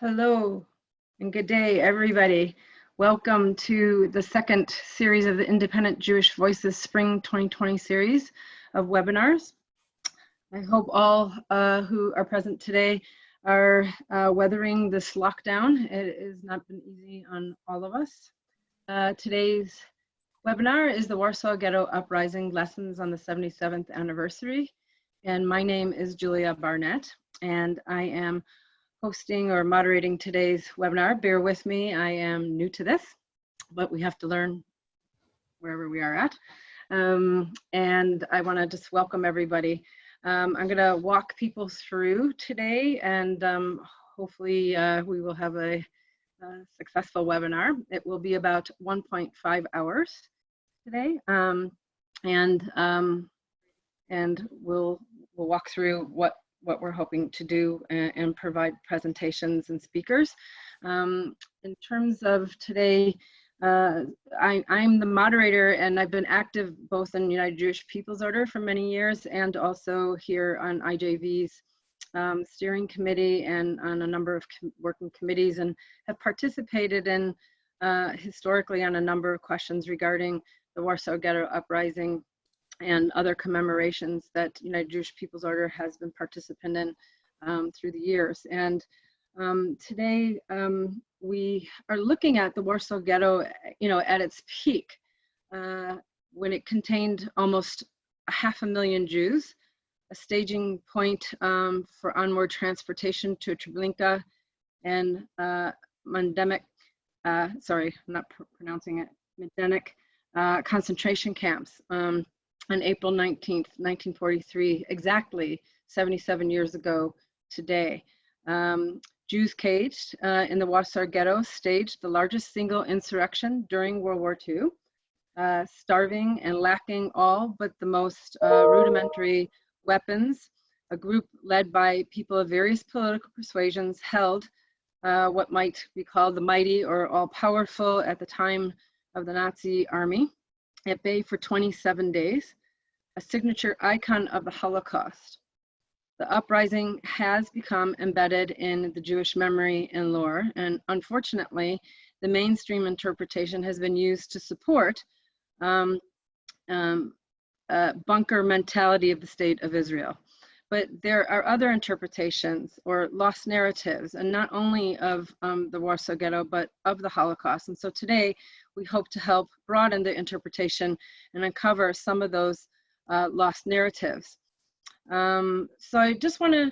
Hello and good day, everybody. Welcome to the second series of the Independent Jewish Voices Spring 2020 series of webinars. I hope all who are present today are weathering this lockdown. It has not been easy on all of us. Today's webinar is the Warsaw Ghetto Uprising Lessons on the 77th Anniversary. And my name is Julia Barnett, and I am hosting or moderating today's webinar. Bear with me, I am new to this, but we have to learn wherever we are at. And I want to just welcome everybody. I'm going to walk people through today, and hopefully we will have a successful webinar. It will be about 1.5 hours today, and we'll walk through what we're hoping to do and provide presentations and speakers. In terms of today, I'm the moderator, and I've been active both in United Jewish People's Order for many years and also here on IJV's steering committee and on a number of working committees, and have participated in historically on a number of questions regarding the Warsaw Ghetto Uprising and other commemorations that United Jewish People's Order has been participant in through the years. And today we are looking at the Warsaw Ghetto, at its peak, when it contained almost 500,000 Jews, a staging point for onward transportation to Treblinka and Majdanek, sorry, I'm not pronouncing it, Majdanek concentration camps. On April 19th, 1943, exactly 77 years ago today. Jews caged in the Warsaw Ghetto staged the largest single insurrection during World War II, starving and lacking all but the most rudimentary weapons. A group led by people of various political persuasions held what might be called the mighty or all-powerful at the time of the Nazi army at bay for 27 days, a signature icon of the Holocaust. The uprising has become embedded in the Jewish memory and lore, and unfortunately, the mainstream interpretation has been used to support bunker mentality of the state of Israel. But there are other interpretations or lost narratives, and not only of the Warsaw Ghetto, but of the Holocaust. And so today, we hope to help broaden the interpretation and uncover some of those lost narratives. So I just want to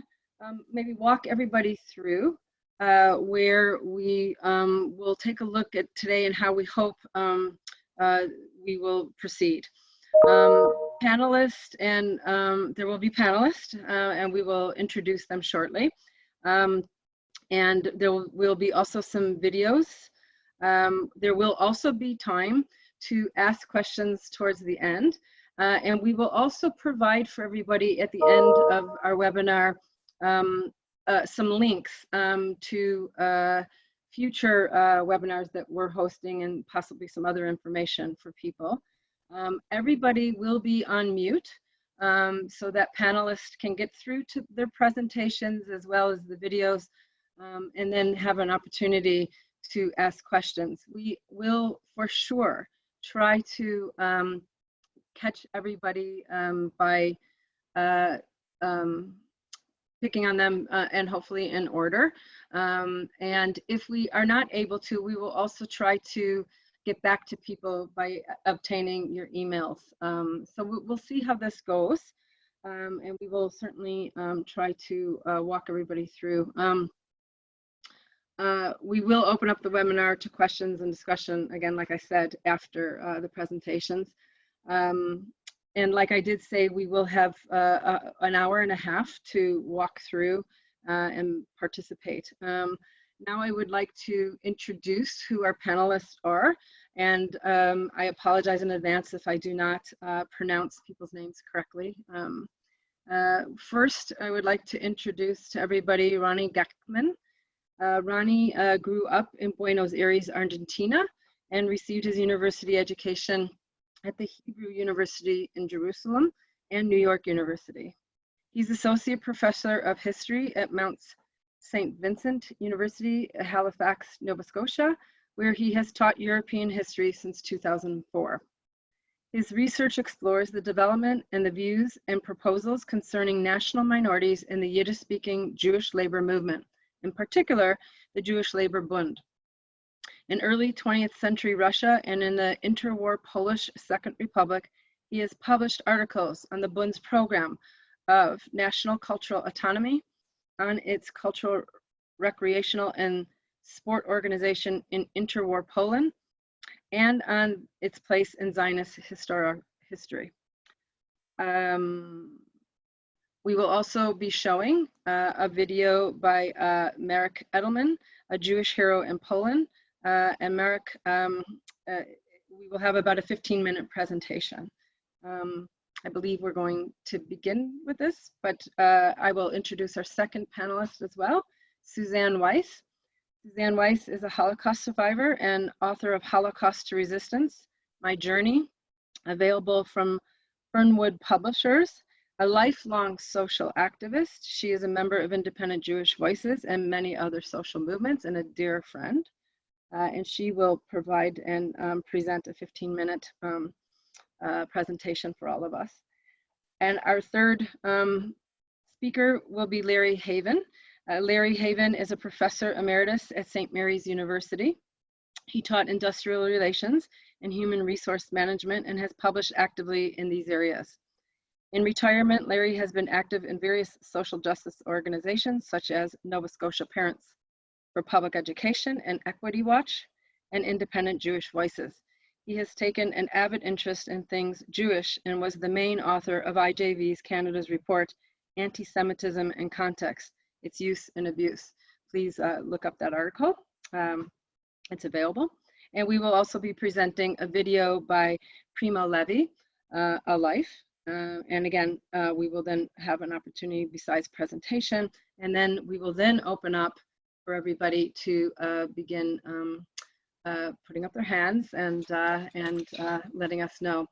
maybe walk everybody through where we will take a look at today and how we hope we will proceed. Panelists, and there will be panelists, and we will introduce them shortly. And there will be also some videos. There will also be time to ask questions towards the end. And we will also provide for everybody at the end of our webinar some links to future webinars that we're hosting, and possibly some other information for people. Everybody will be on mute so that panelists can get through to their presentations as well as the videos, and then have an opportunity to ask questions. We will for sure try to catch everybody by picking on them and hopefully in order. And if we are not able to, we will also try to get back to people by obtaining your emails. So we'll see how this goes. And we will certainly try to walk everybody through. We will open up the webinar to questions and discussion, again, like I said, after the presentations. And like I did say, we will have an hour and a half to walk through and participate. Now I would like to introduce who our panelists are, and I apologize in advance if I do not pronounce people's names correctly. First, I would like to introduce to everybody Ronnie Gechtman. Ronnie grew up in Buenos Aires, Argentina, and received his university education at the Hebrew University in Jerusalem and New York University. He's Associate Professor of History at Mount St. Vincent University, Halifax, Nova Scotia, where he has taught European history since 2004. His research explores the development and the views and proposals concerning national minorities in the Yiddish-speaking Jewish labor movement, in particular, the Jewish Labor Bund. In early 20th century Russia and in the interwar Polish Second Republic, he has published articles on the Bund's program of national cultural autonomy, on its cultural, recreational, and sport organization in interwar Poland, and on its place in Zionist history. We will also be showing a video by Marek Edelman, a Jewish hero in Poland. And Marek, we will have about a 15-minute presentation. I believe we're going to begin with this, but I will introduce our second panelist as well, Susanne Weiss. Susanne Weiss is a Holocaust survivor and author of Holocaust to Resistance, My Journey, available from Fernwood Publishers. A lifelong social activist, she is a member of Independent Jewish Voices and many other social movements, and a dear friend. And she will provide and present a 15-minute presentation for all of us. And our third speaker will be Larry Haiven. Larry Haiven is a professor emeritus at St. Mary's University. He taught industrial relations and human resource management and has published actively in these areas. In retirement, Larry has been active in various social justice organizations such as Nova Scotia Parents for Public Education and Equity Watch and Independent Jewish Voices. He has taken an avid interest in things Jewish and was the main author of IJV's Canada's report, Anti-Semitism and Context, Its Use and Abuse. Please look up that article. It's available. And we will also be presenting a video by Primo Levi, A Life. And again, we will then have an opportunity besides presentation, and then we will then open up for everybody to begin putting up their hands and letting us know.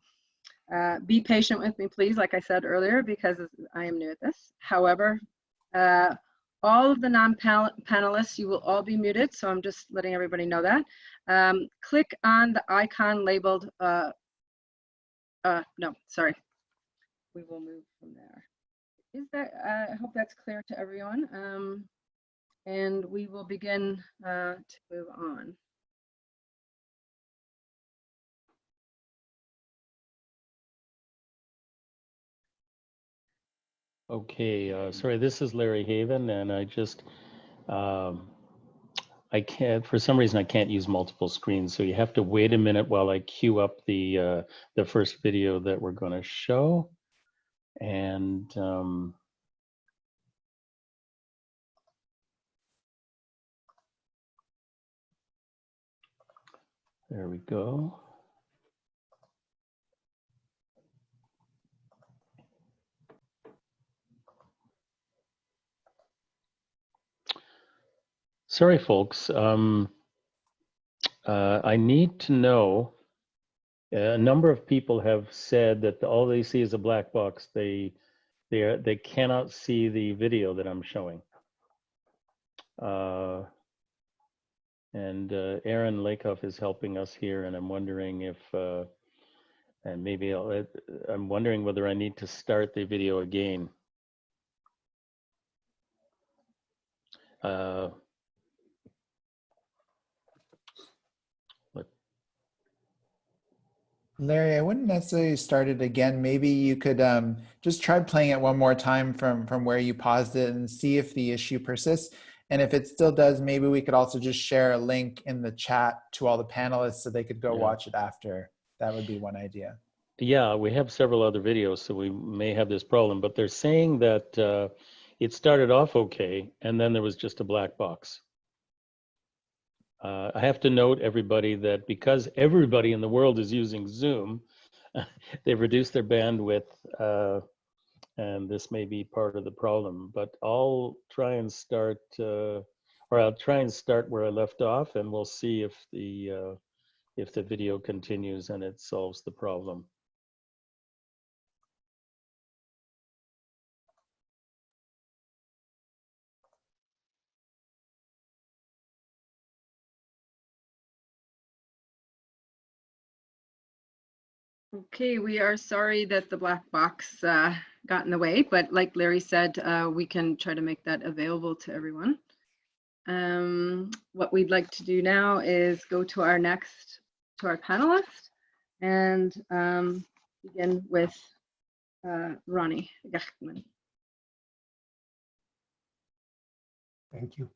Be patient with me, please, like I said earlier, because I am new at this. However, all of the non-panelists, you will all be muted, so I'm just letting everybody know that. Click on the icon labeled, no, sorry. We will move from there. Is that, I hope that's clear to everyone. And we will begin to move on. Okay, sorry, this is Larry Haiven, and I just, I can't, for some reason, I can't use multiple screens, so you have to wait a minute while I queue up the first video that we're going to show. And there we go. Sorry, folks. I need to know, a number of people have said that all they see is a black box. They cannot see the video that I'm showing. And Aaron Lakoff is helping us here, and I'm wondering if, and maybe I'm wondering whether I need to start the video again. Larry, I wouldn't necessarily start it again. Maybe you could just try playing it one more time from where you paused it and see if the issue persists. And if it still does, maybe we could also just share a link in the chat to all the panelists so they could go watch it after. That would be one idea. Yeah, we have several other videos, so we may have this problem, but they're saying that it started off okay, and then there was just a black box. I have to note, everybody, that because everybody in the world is using Zoom, they've reduced their bandwidth, and this may be part of the problem. But I'll try and start, or I'll try and start where I left off, and we'll see if the video continues and it solves the problem. Okay, we are sorry that the black box got in the way, but like Larry said, we can try to make that available to everyone. What we'd like to do now is go to our panelist and begin with Ronnie Gechtman. Thank you.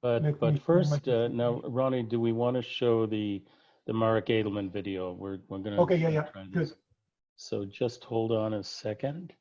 But first, now, Ronnie, do we want to show the Mark Edelman video? We're gonna Okay, yeah, try good. this. So just hold on a second.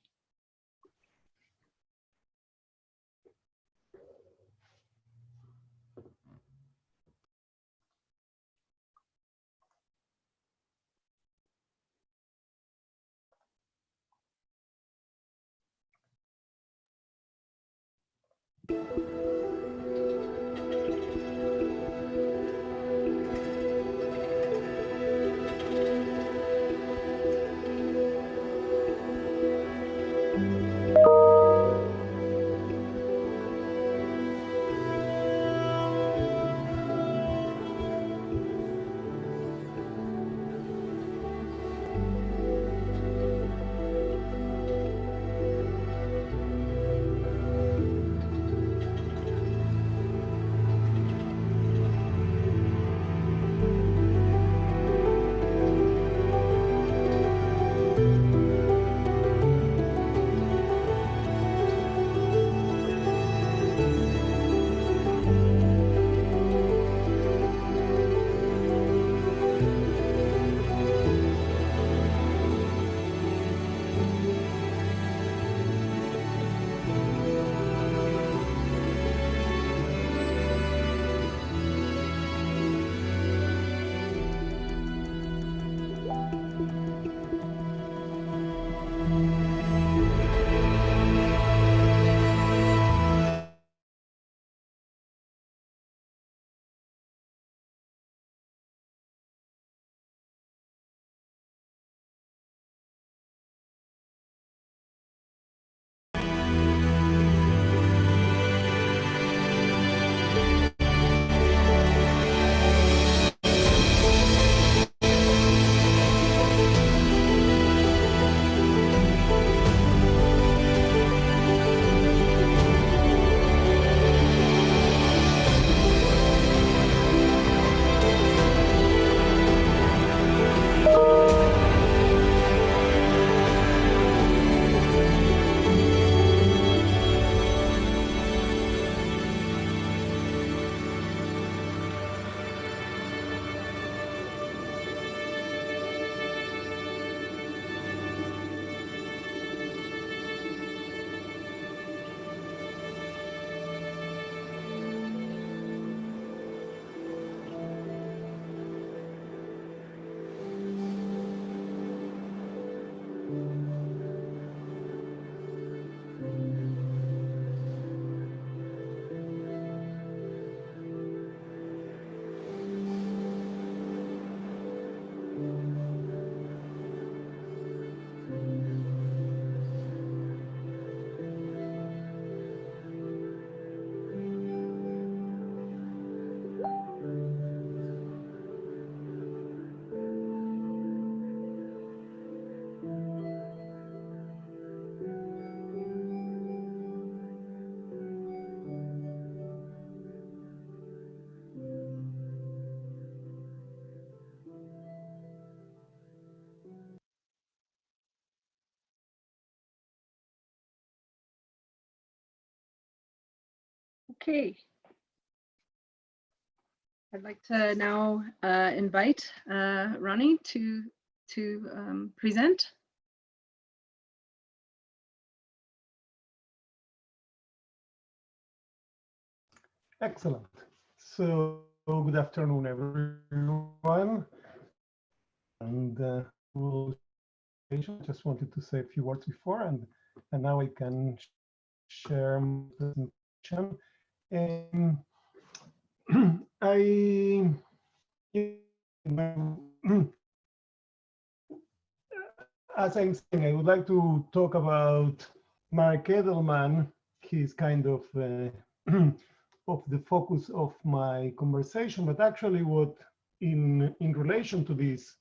Okay. I'd like to now invite Ronnie to present. Excellent. So good afternoon, everyone. And just wanted to say a few words before, and now I can share my presentation. As I'm saying, I would like to talk about Mark Edelman. He's kind of the focus of my conversation, but actually what in relation to this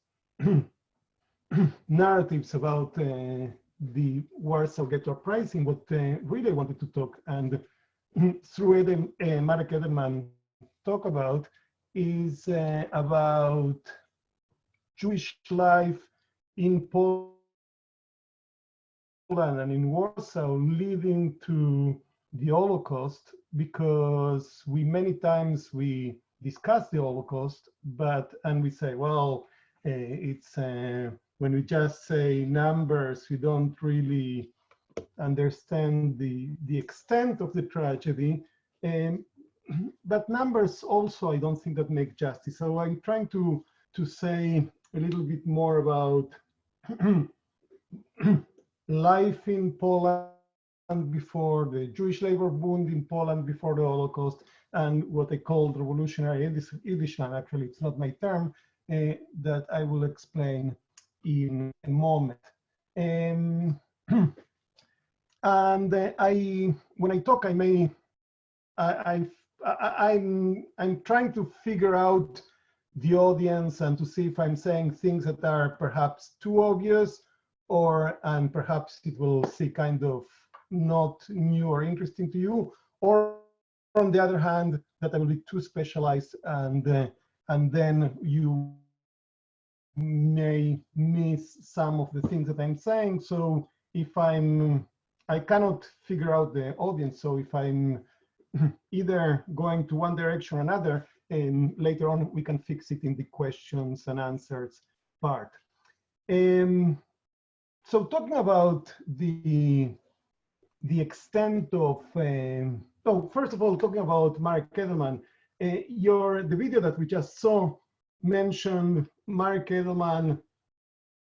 narratives about the Warsaw Ghetto Uprising, what really I wanted to talk and through Marek Edelman talk about is about Jewish life in Poland and in Warsaw leading to the Holocaust, because many times we discuss the Holocaust, and we say, well, it's when we just say numbers, we don't really understand the extent of the tragedy. But numbers also, I don't think that make justice. So I'm trying to say a little bit more about life in Poland before the Jewish Labor Bund in Poland before the Holocaust, and what I call revolutionary Yiddishland. Actually, it's not my term, that I will explain in a moment. And when I talk, I'm trying to figure out the audience and to see if I'm saying things that are perhaps too obvious, and perhaps it will seem kind of not new or interesting to you, or on the other hand, that I will be too specialized, and then you may miss some of the things that I'm saying. So if I cannot figure out the audience, so if I'm either going to one direction or another, and later on we can fix it in the questions and answers part. So talking about the extent of, so first of all, talking about Marek Edelman, the video that we just saw mentioned Marek Edelman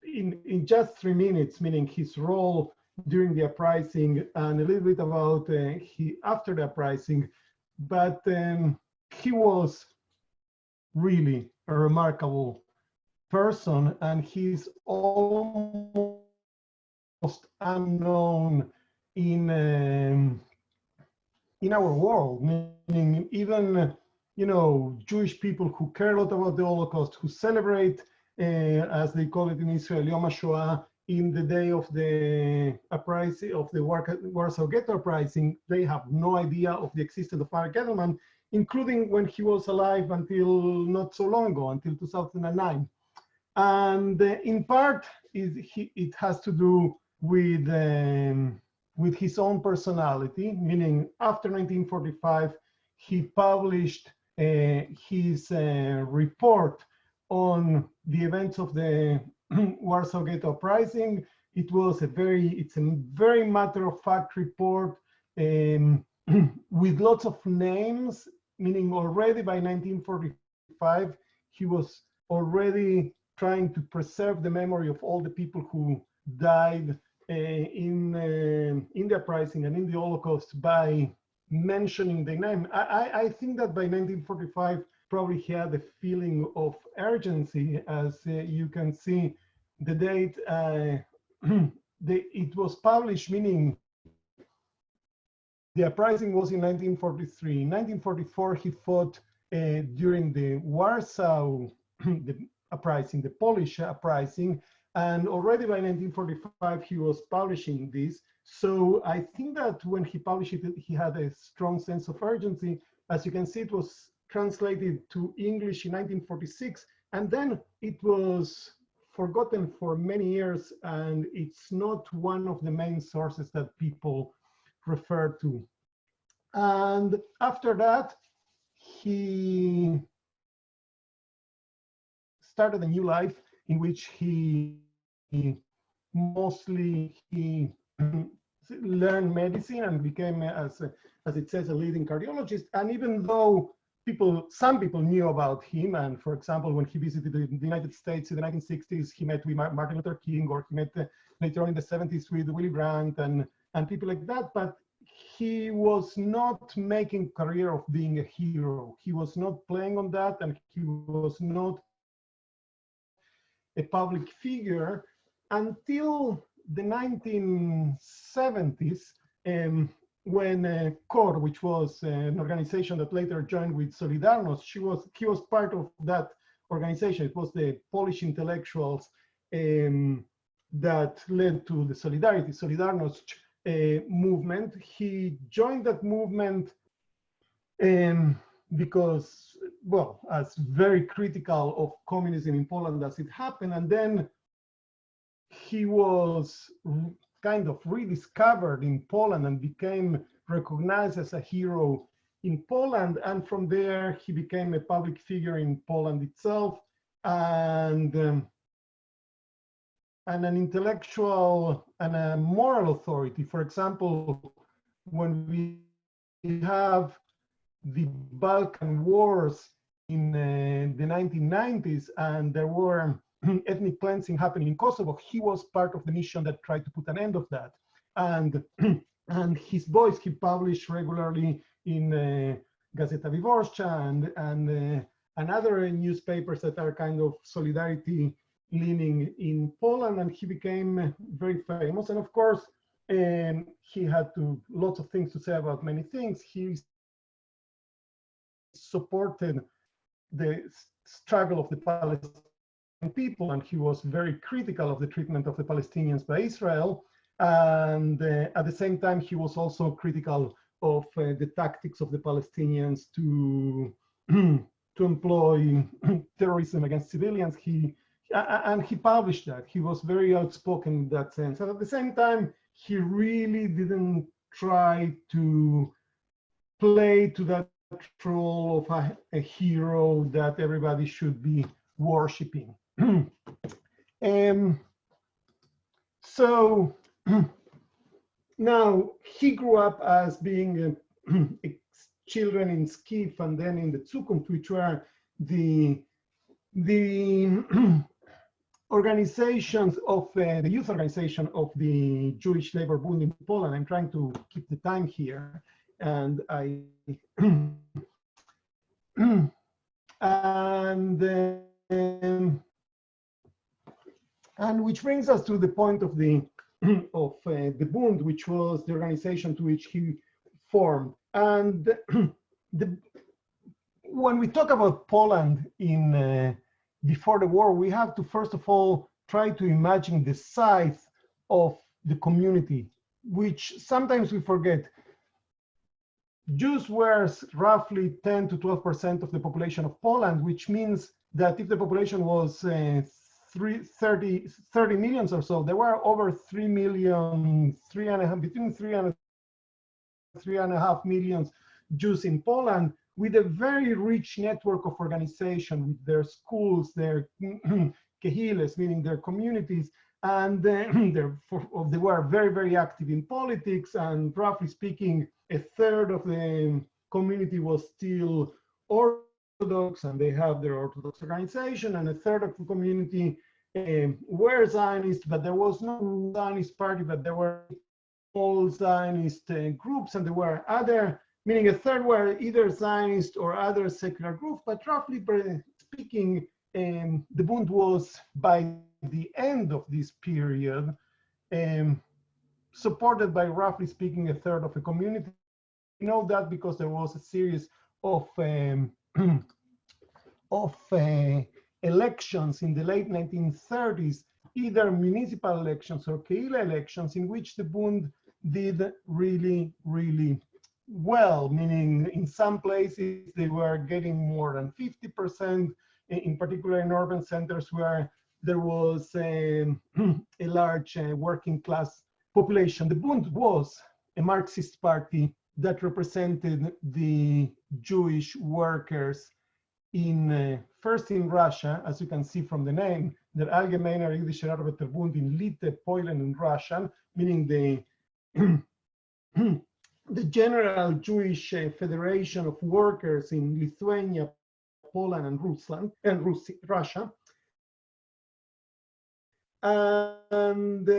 in just 3 minutes, meaning his role during the uprising and a little bit about after the uprising, but he was really a remarkable person, and he's almost unknown in our world, meaning even Jewish people who care a lot about the Holocaust, who celebrate, as they call it in Israel, Yom HaShoah, in the day of the uprising of the Warsaw Ghetto Uprising, they have no idea of the existence of Marek Edelman, including when he was alive until not so long ago, until 2009. And in part, it has to do with his own personality, meaning after 1945, he published his report on the events of the Warsaw Ghetto Uprising. It's a very matter-of-fact report with lots of names, meaning already by 1945, he was already trying to preserve the memory of all the people who died in the uprising and in the Holocaust by mentioning the name. I think that by 1945, probably he had a feeling of urgency, as you can see the date it was published, meaning the uprising was in 1943. In 1944, he fought during the Warsaw uprising, the Polish uprising, and already by 1945, he was publishing this. So I think that when he published it, he had a strong sense of urgency. As you can see, it was translated to English in 1946, and then it was forgotten for many years, and it's not one of the main sources that people refer to. And after that, he started a new life in which he mostly learned medicine and became, as it says, a leading cardiologist. And even though some people knew about him, and for example, when he visited the United States in the 1960s, he met with Martin Luther King, or he met later on in the 70s with Willy Brandt and people like that, but he was not making a career of being a hero. He was not playing on that, and he was not a public figure until the 1970s, when COR, which was an organization that later joined with Solidarność, he was part of that organization. It was the Polish intellectuals that led to the Solidarność movement. He joined that movement because, well, as very critical of communism in Poland as it happened, and then he was kind of rediscovered in Poland and became recognized as a hero in Poland, and from there he became a public figure in Poland itself, and an intellectual and a moral authority. For example, when we have the Balkan Wars in the 1990s, and there were ethnic cleansing happening in Kosovo, he was part of the mission that tried to put an end of that. And and his voice he published regularly in Gazeta Wyborcza and other newspapers that are kind of solidarity leaning in Poland, and he became very famous. And of course, he had lots of things to say about many things. He supported the struggle of the Palestinian people, and he was very critical of the treatment of the Palestinians by Israel. And at the same time, he was also critical of the tactics of the Palestinians to employ terrorism against civilians. And he published that. He was very outspoken in that sense. And at the same time, he really didn't try to play to that role of a hero that everybody should be worshiping. So now he grew up as being children in Skif and then in the Zukunft, which were the organizations of the youth organization of the Jewish Labor Bund in Poland. I'm trying to keep the time here, and and which brings us to the point of the Bund, which was the organization to which he formed. And when we talk about Poland in before the war, we have to first of all try to imagine the size of the community, which sometimes we forget. Jews were roughly 10 to 12% of the population of Poland, which means that if the population was 30 million or so, there were over 3 million, between 3 and 3.5 million Jews in Poland, with a very rich network of organization with their schools, their kehiles, meaning their communities, and they were very, very active in politics. And roughly speaking, a third of the community was still Orthodox, and they have their Orthodox organization, and a third of the community were Zionist, but there was no Zionist party, but there were all Zionist groups, and there were other, meaning a third were either Zionist or other secular groups. But roughly speaking, the Bund was, by the end of this period, supported by, roughly speaking, a third of the community. We know that because there was a series of elections in the late 1930s, either municipal elections or Kehila elections, in which the Bund did really, really well, meaning in some places they were getting more than 50%, in particular in urban centers where there was a large working class population. The Bund was a Marxist party that represented the Jewish workers in first in Russia, as you can see from the name, der Allgemeine Jüdische Arbeiterbund in Lite, Poland, and Russian, meaning the General Jewish Federation of Workers in Lithuania, Poland, and Russia. And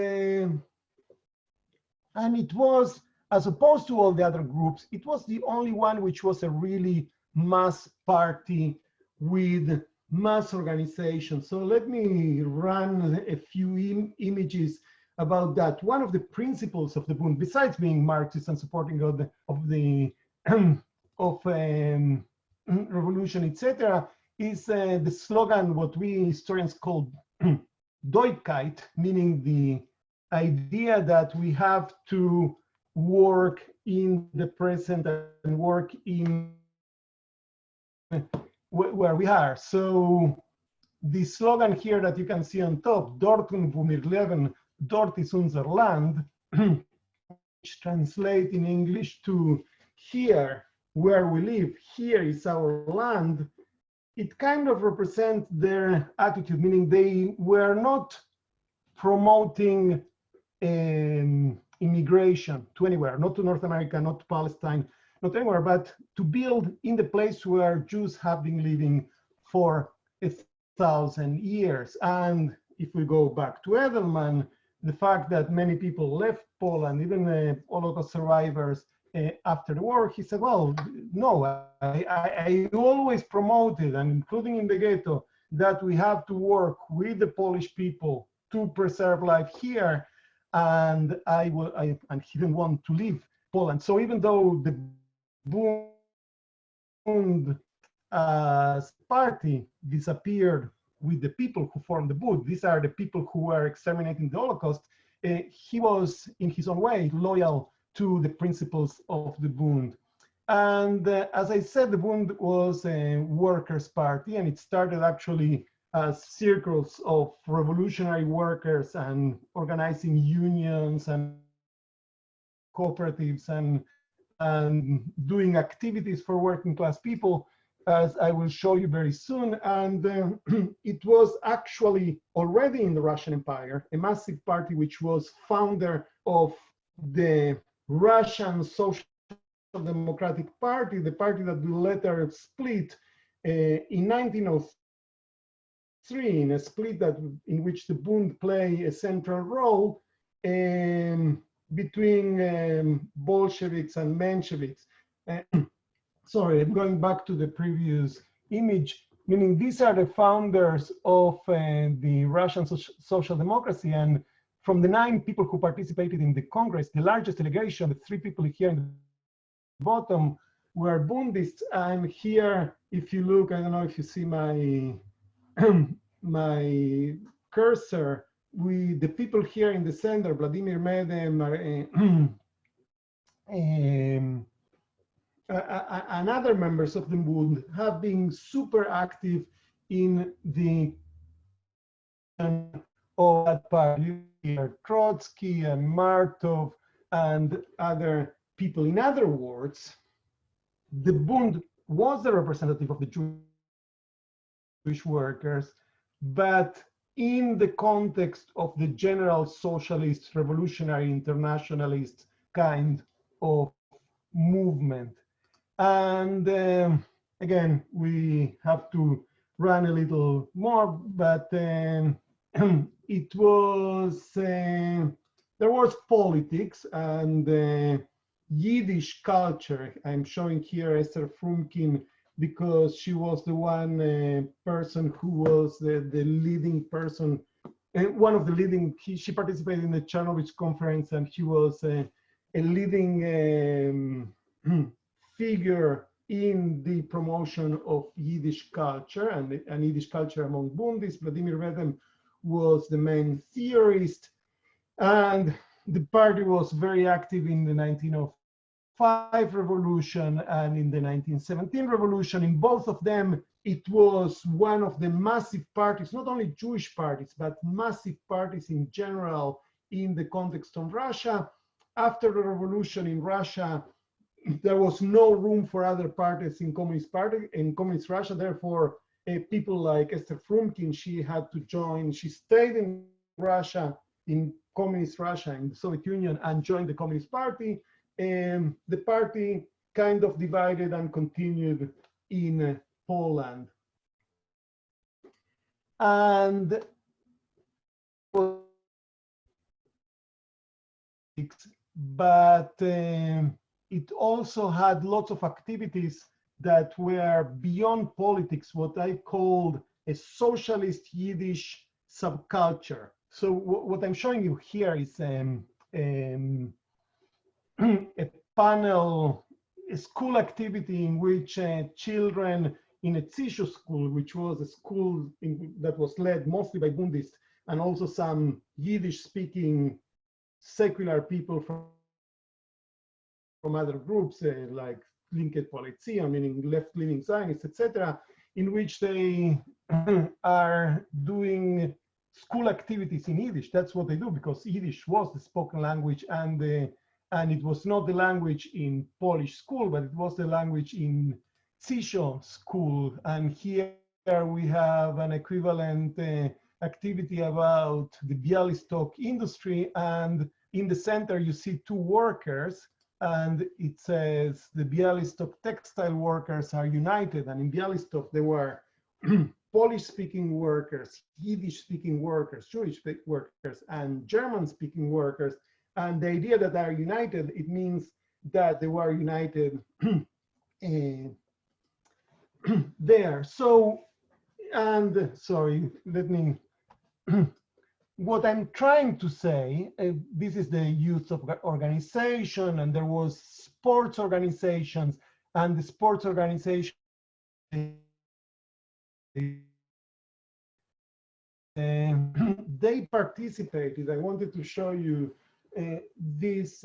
it was, as opposed to all the other groups, it was the only one which was a really mass party with mass organization. So let me run a few images about that. One of the principles of the Bund, besides being Marxist and supporting the revolution, etc., is the slogan, what we historians call Doigkeit, meaning the idea that we have to work in the present and work in where we are. So the slogan here that you can see on top, Dorten wo wir leben, dort ist unser Land, which translate in English to here where we live, here is our land. It kind of represents their attitude, meaning they were not promoting immigration to anywhere, not to North America, not to Palestine, not anywhere, but to build in the place where Jews have been living for 1,000 years. And if we go back to Edelman, the fact that many people left Poland, even Holocaust survivors, after the war, he said, well, no, I always promoted, and including in the ghetto, that we have to work with the Polish people to preserve life here, and and he didn't want to leave Poland. So even though the Bund party disappeared with the people who formed the Bund, these are the people who were exterminating the Holocaust, he was, in his own way, loyal to the principles of the Bund. And as I said, the Bund was a workers' party, and it started actually as circles of revolutionary workers and organizing unions and cooperatives and doing activities for working class people, as I will show you very soon. And it was actually already in the Russian Empire, a massive party which was founder of the Russian Social Democratic Party, the party that will later split in 1903, in a split in which the Bund play a central role between Bolsheviks and Mensheviks. Sorry, I'm going back to the previous image, meaning these are the founders of the Russian social democracy. And from the 9 people who participated in the Congress, the largest delegation, the 3 people here in the bottom, were Bundists. And here, if you look, I don't know if you see my my cursor, the people here in the center, Vladimir Medem, and other members of the Bund have been super active in the of that party, Trotsky and Martov and other people. In other words, the Bund was the representative of the Jewish workers, but in the context of the general socialist, revolutionary, internationalist kind of movement. And again, we have to run a little more, but it was, there was politics and Yiddish culture. I'm showing here Esther Frumkin because she was the one person who was the leading person, one of the leading, she participated in the Chernovich conference, and she was a leading figure in the promotion of Yiddish culture and Yiddish culture among Bundists. Vladimir Medem was the main theorist, and the party was very active in the 1905 revolution and in the 1917 revolution. In both of them, it was one of the massive parties, not only Jewish parties, but massive parties in general in the context of Russia. After the revolution in Russia, there was no room for other parties in communist Russia. Therefore, people like Esther Frumkin, she had to join. She stayed in Russia, in communist Russia, in the Soviet Union, and joined the Communist Party. And the party kind of divided and continued in Poland. And but it also had lots of activities that were beyond politics, what I called a socialist Yiddish subculture. So what I'm showing you here is a panel, a school activity in which children in a Tzishu school, which was a school that was led mostly by Bundists, and also some Yiddish-speaking secular people from other groups like Linke Polizia, meaning left-leaning Zionists, etc., in which they are doing school activities in Yiddish. That's what they do, because Yiddish was the spoken language, and it was not the language in Polish school, but it was the language in Cisho school. And here we have an equivalent activity about the Białystok industry, and in the center you see two workers, and it says the Białystok textile workers are united. And in Białystok there were Polish-speaking workers, Yiddish-speaking workers, Jewish workers, and German-speaking workers. And the idea that they are united, it means that they were united there. So, and sorry, let me, what I'm trying to say, this is the youth of organization, and there was sports organizations, and the sports organization they participated. I wanted to show you this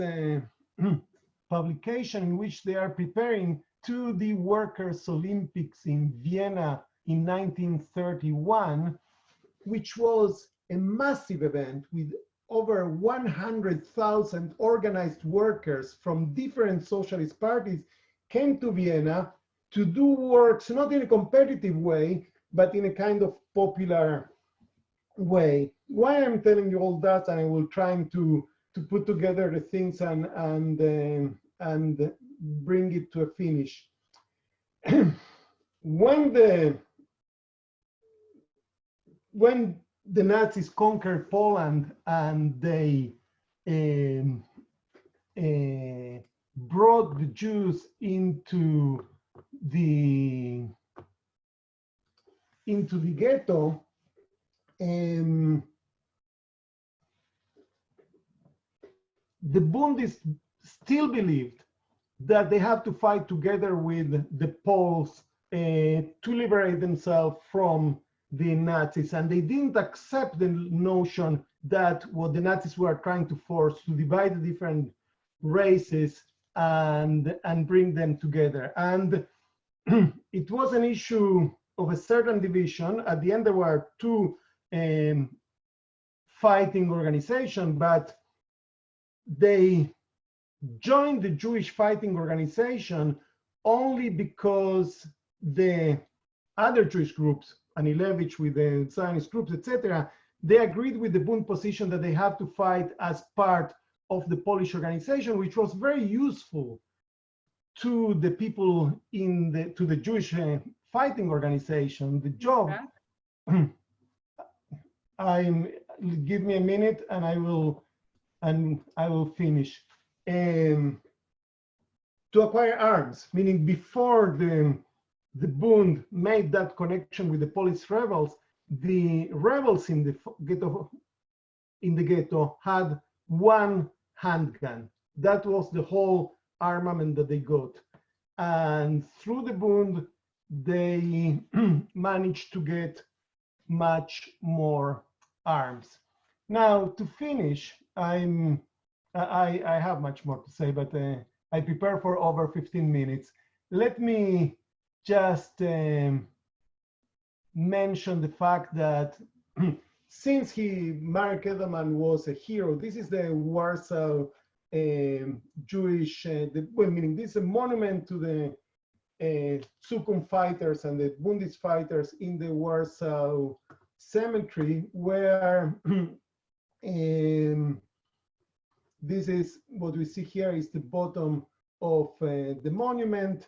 publication in which they are preparing to the Workers' Olympics in Vienna in 1931, which was a massive event with over 100,000 organized workers from different socialist parties came to Vienna to do works, not in a competitive way, but in a kind of popular way. Why I'm telling you all that, and I will try to put together the things and bring it to a finish. When the Nazis conquered Poland and they brought the Jews into the ghetto, the Bundists still believed that they have to fight together with the Poles to liberate themselves from the Nazis, and they didn't accept the notion that what the Nazis were trying to force, to divide the different races and bring them together. And it was an issue of a certain division. At the end, there were two fighting organizations, but they joined the Jewish fighting organization only because the other Jewish groups, Anilevich with the Zionist groups, etc., they agreed with the Bund position that they have to fight as part of the Polish organization, which was very useful to the people to the Jewish fighting organization. The job, give me a minute and I will finish. To acquire arms, meaning before the Bund made that connection with the Polish rebels, the rebels in the ghetto had one handgun. That was the whole armament that they got. And through the Bund, they managed to get much more arms. Now, to finish, I have much more to say, but I prepare for over 15 minutes. Let me just mention the fact that since Mark Edelman was a hero, this is the Warsaw Jewish, meaning this is a monument to the Zukunft fighters and the Bundist fighters in the Warsaw Cemetery, where this is what we see here is the bottom of the monument.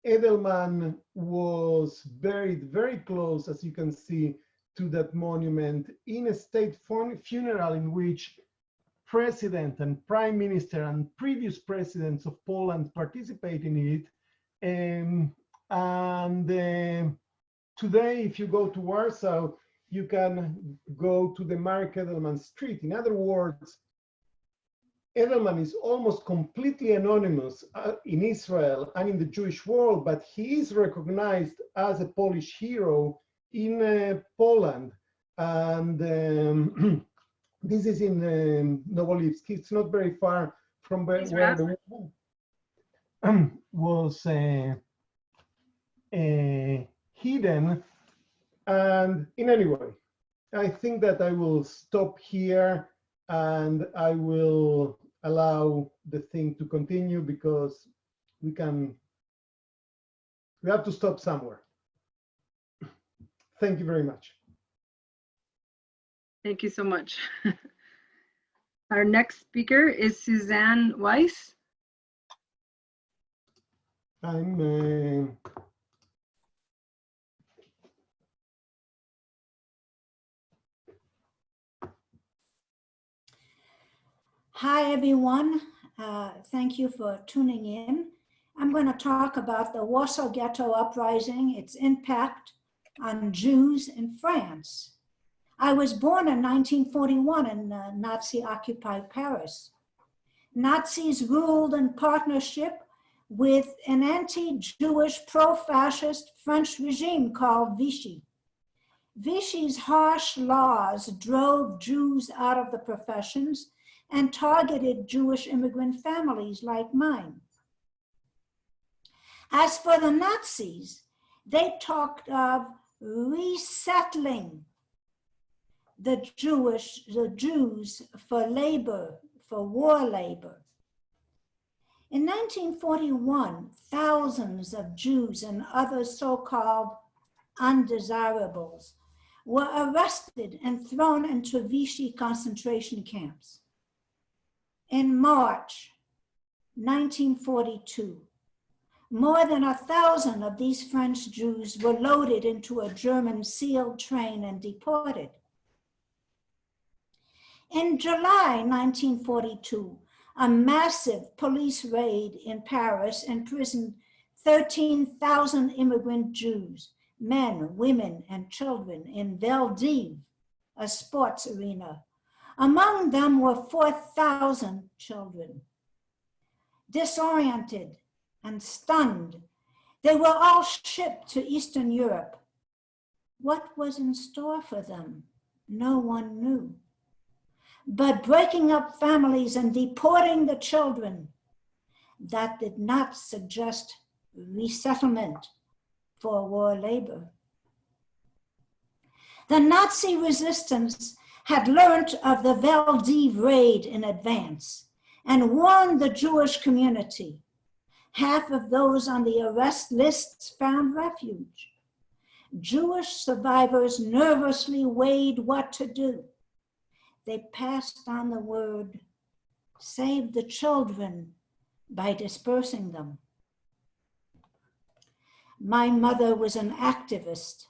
Edelman was buried very close, as you can see, to that monument in a state funeral in which president and prime minister and previous presidents of Poland participate in it. Today, if you go to Warsaw, you can go to the Mark Edelman Street. In other words, Edelman is almost completely anonymous in Israel and in the Jewish world, but he is recognized as a Polish hero in Poland. And this is in Novolivsk. It's not very far from where the war was hidden. And in any way, I think that I will stop here and I will allow the thing to continue because we have to stop somewhere. Thank you very much. Thank you so much. Our next speaker is Susanne Weiss. I'm Hi, everyone. Thank you for tuning in. I'm going to talk about the Warsaw Ghetto uprising, its impact on Jews in France. I was born in 1941 in Nazi-occupied Paris. Nazis ruled in partnership with an anti-Jewish, pro-fascist French regime called Vichy. Vichy's harsh laws drove Jews out of the professions and targeted Jewish immigrant families like mine. As for the Nazis, they talked of resettling the Jews for labor, for war labor. In 1941, thousands of Jews and other so-called undesirables were arrested and thrown into Vichy concentration camps. In March 1942, more than 1,000 of these French Jews were loaded into a German sealed train and deported. In July 1942, a massive police raid in Paris imprisoned 13,000 immigrant Jews, men, women, and children in Veldiv, a sports arena. Among them were 4,000 children. Disoriented and stunned, they were all shipped to Eastern Europe. What was in store for them? No one knew. But breaking up families and deporting the children, that did not suggest resettlement for war labor. The Nazi resistance had learnt of the Veldiv raid in advance and warned the Jewish community. Half of those on the arrest lists found refuge. Jewish survivors nervously weighed what to do. They passed on the word, save the children, by dispersing them. My mother was an activist,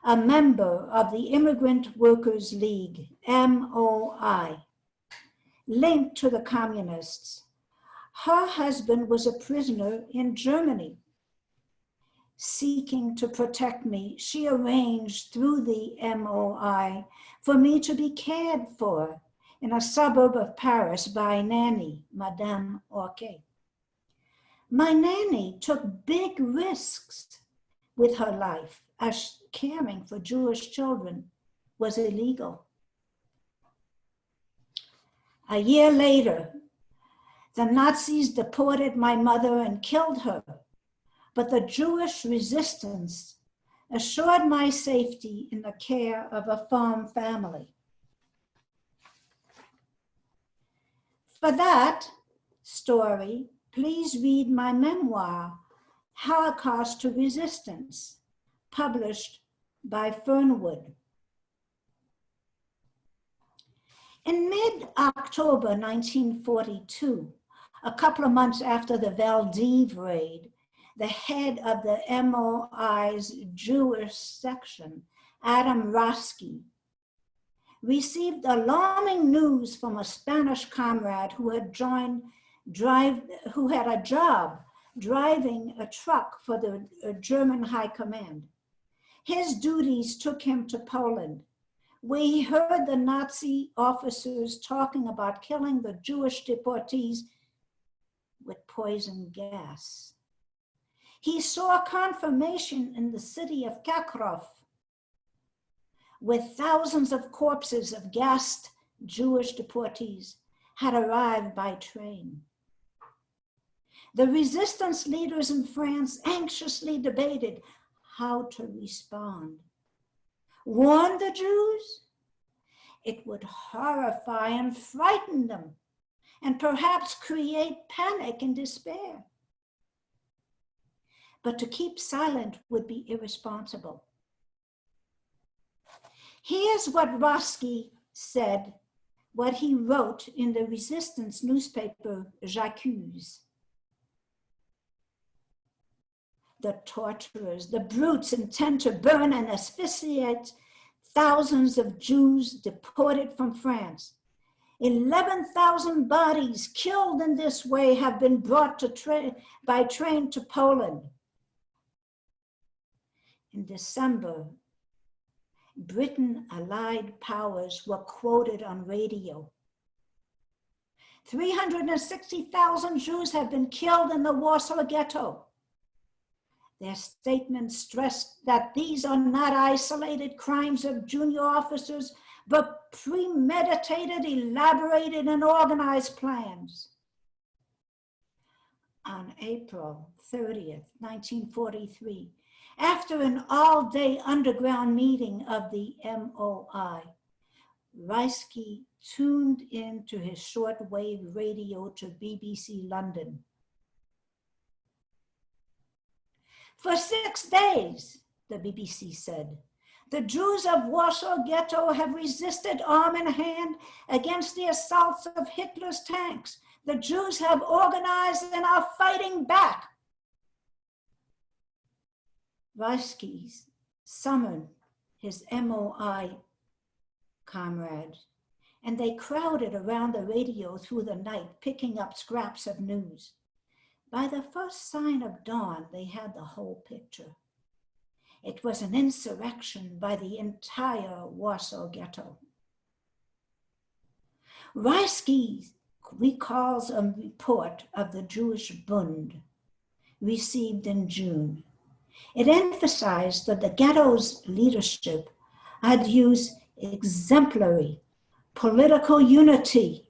a member of the Immigrant Workers League, MOI, linked to the communists. Her husband was a prisoner in Germany. Seeking to protect me, she arranged through the MOI for me to be cared for in a suburb of Paris by a nanny, Madame Orquet. My nanny took big risks with her life as caring for Jewish children was illegal. A year later, the Nazis deported my mother and killed her, but the Jewish resistance assured my safety in the care of a farm family. For that story, please read my memoir, Holocaust to Resistance, published by Fernwood. In mid-October 1942, a couple of months after the Veldiv raid, the head of the MOI's Jewish section, Adam Roski, received alarming news from a Spanish comrade who had a job driving a truck for the German High Command. His duties took him to Poland, where he heard the Nazi officers talking about killing the Jewish deportees with poison gas. He saw confirmation in the city of Kraków, with thousands of corpses of gassed Jewish deportees, had arrived by train. The resistance leaders in France anxiously debated how to respond. Warn the Jews? It would horrify and frighten them, and perhaps create panic and despair. But to keep silent would be irresponsible. Here's what Roski said, what he wrote in the resistance newspaper, J'accuse. The torturers, the brutes intend to burn and asphyxiate thousands of Jews deported from France. 11,000 bodies killed in this way have been brought by train to Poland. In December, Britain Allied powers were quoted on radio. 360,000 Jews have been killed in the Warsaw Ghetto. Their statement stressed that these are not isolated crimes of junior officers, but premeditated, elaborated, and organized plans. On April 30th, 1943, after an all-day underground meeting of the MOI, Reisky tuned into his shortwave radio to BBC London. For 6 days, the BBC said, the Jews of Warsaw Ghetto have resisted arm in hand against the assaults of Hitler's tanks. The Jews have organized and are fighting back. Reisky summoned his MOI comrades, and they crowded around the radio through the night, picking up scraps of news. By the first sign of dawn, they had the whole picture. It was an insurrection by the entire Warsaw Ghetto. Reisky recalls a report of the Jewish Bund received in June. It emphasized that the ghetto's leadership had used exemplary political unity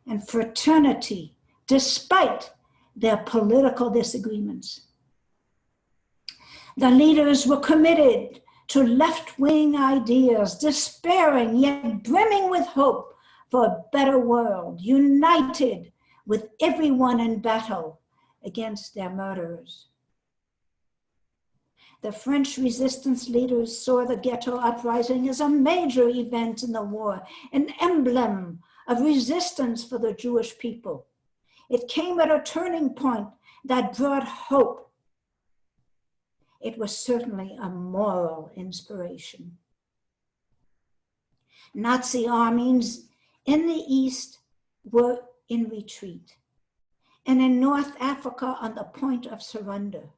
and fraternity despite their political disagreements. The leaders were committed to left-wing ideas, despairing yet brimming with hope for a better world, united with everyone in battle against their murderers. The French resistance leaders saw the ghetto uprising as a major event in the war, an emblem of resistance for the Jewish people. It came at a turning point that brought hope. It was certainly a moral inspiration. Nazi armies in the East were in retreat, and in North Africa on the point of surrender.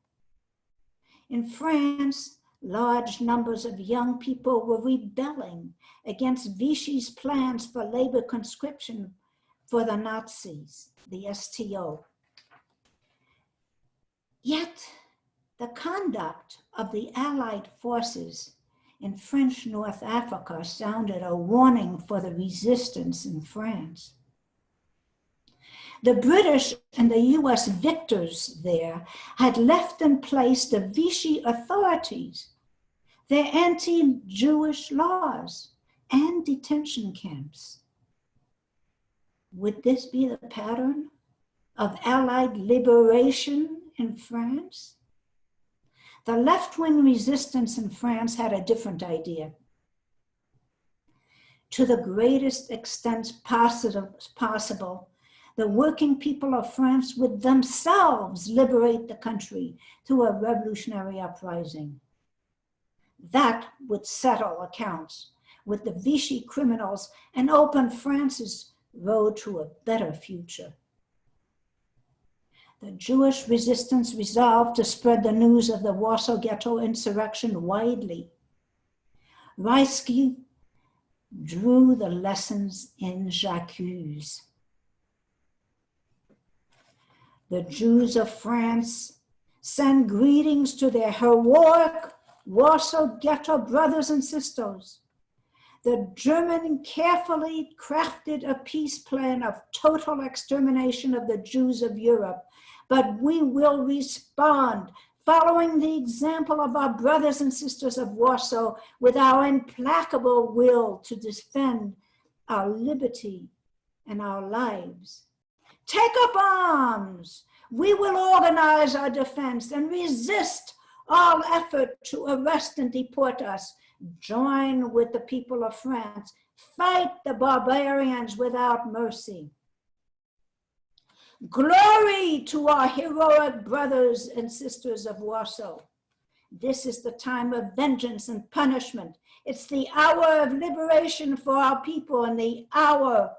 In France, large numbers of young people were rebelling against Vichy's plans for labor conscription for the Nazis, the STO. Yet, the conduct of the Allied forces in French North Africa sounded a warning for the resistance in France. The British and the US victors there had left in place the Vichy authorities, their anti-Jewish laws, and detention camps. Would this be the pattern of Allied liberation in France? The left-wing resistance in France had a different idea. To the greatest extent possible, the working people of France would themselves liberate the country through a revolutionary uprising. That would settle accounts with the Vichy criminals and open France's road to a better future. The Jewish resistance resolved to spread the news of the Warsaw Ghetto insurrection widely. Reisky drew the lessons in J'accuse. The Jews of France send greetings to their heroic Warsaw Ghetto brothers and sisters. The German carefully crafted a peace plan of total extermination of the Jews of Europe, but we will respond, following the example of our brothers and sisters of Warsaw, with our implacable will to defend our liberty and our lives. Take up arms. We will organize our defense and resist all effort to arrest and deport us. Join with the people of France. Fight the barbarians without mercy. Glory to our heroic brothers and sisters of Warsaw. This is the time of vengeance and punishment. It's the hour of liberation for our people and the hour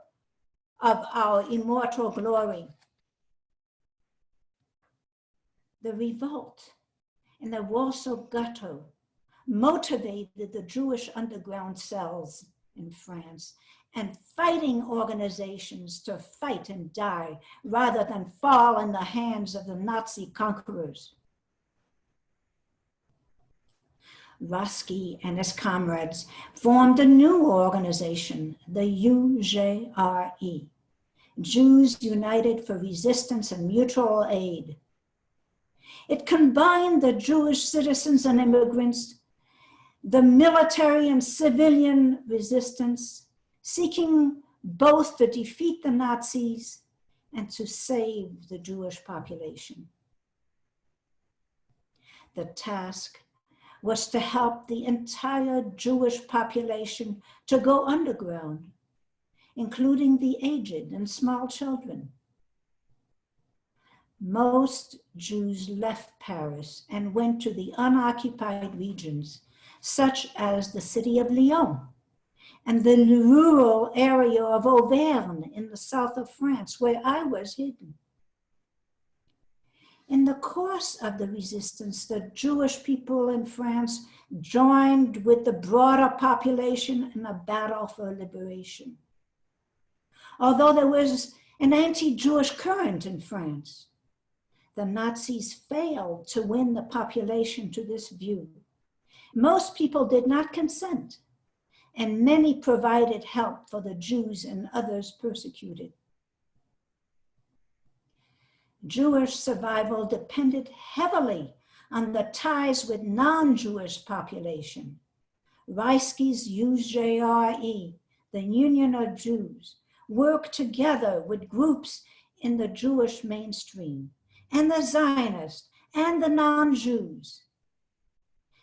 of our immortal glory. The revolt in the Warsaw Ghetto motivated the Jewish underground cells in France and fighting organizations to fight and die rather than fall in the hands of the Nazi conquerors. Roski and his comrades formed a new organization, the UJRE, Jews United for Resistance and Mutual Aid. It combined the Jewish citizens and immigrants, the military and civilian resistance, seeking both to defeat the Nazis and to save the Jewish population. The task was to help the entire Jewish population to go underground, including the aged and small children. Most Jews left Paris and went to the unoccupied regions, such as the city of Lyon and the rural area of Auvergne in the south of France, where I was hidden. In the course of the resistance, the Jewish people in France joined with the broader population in a battle for liberation. Although there was an anti-Jewish current in France, the Nazis failed to win the population to this view. Most people did not consent, and many provided help for the Jews and others persecuted. Jewish survival depended heavily on the ties with non-Jewish population. Roski's UJRE, the Union of Jews, worked together with groups in the Jewish mainstream and the Zionists and the non-Jews.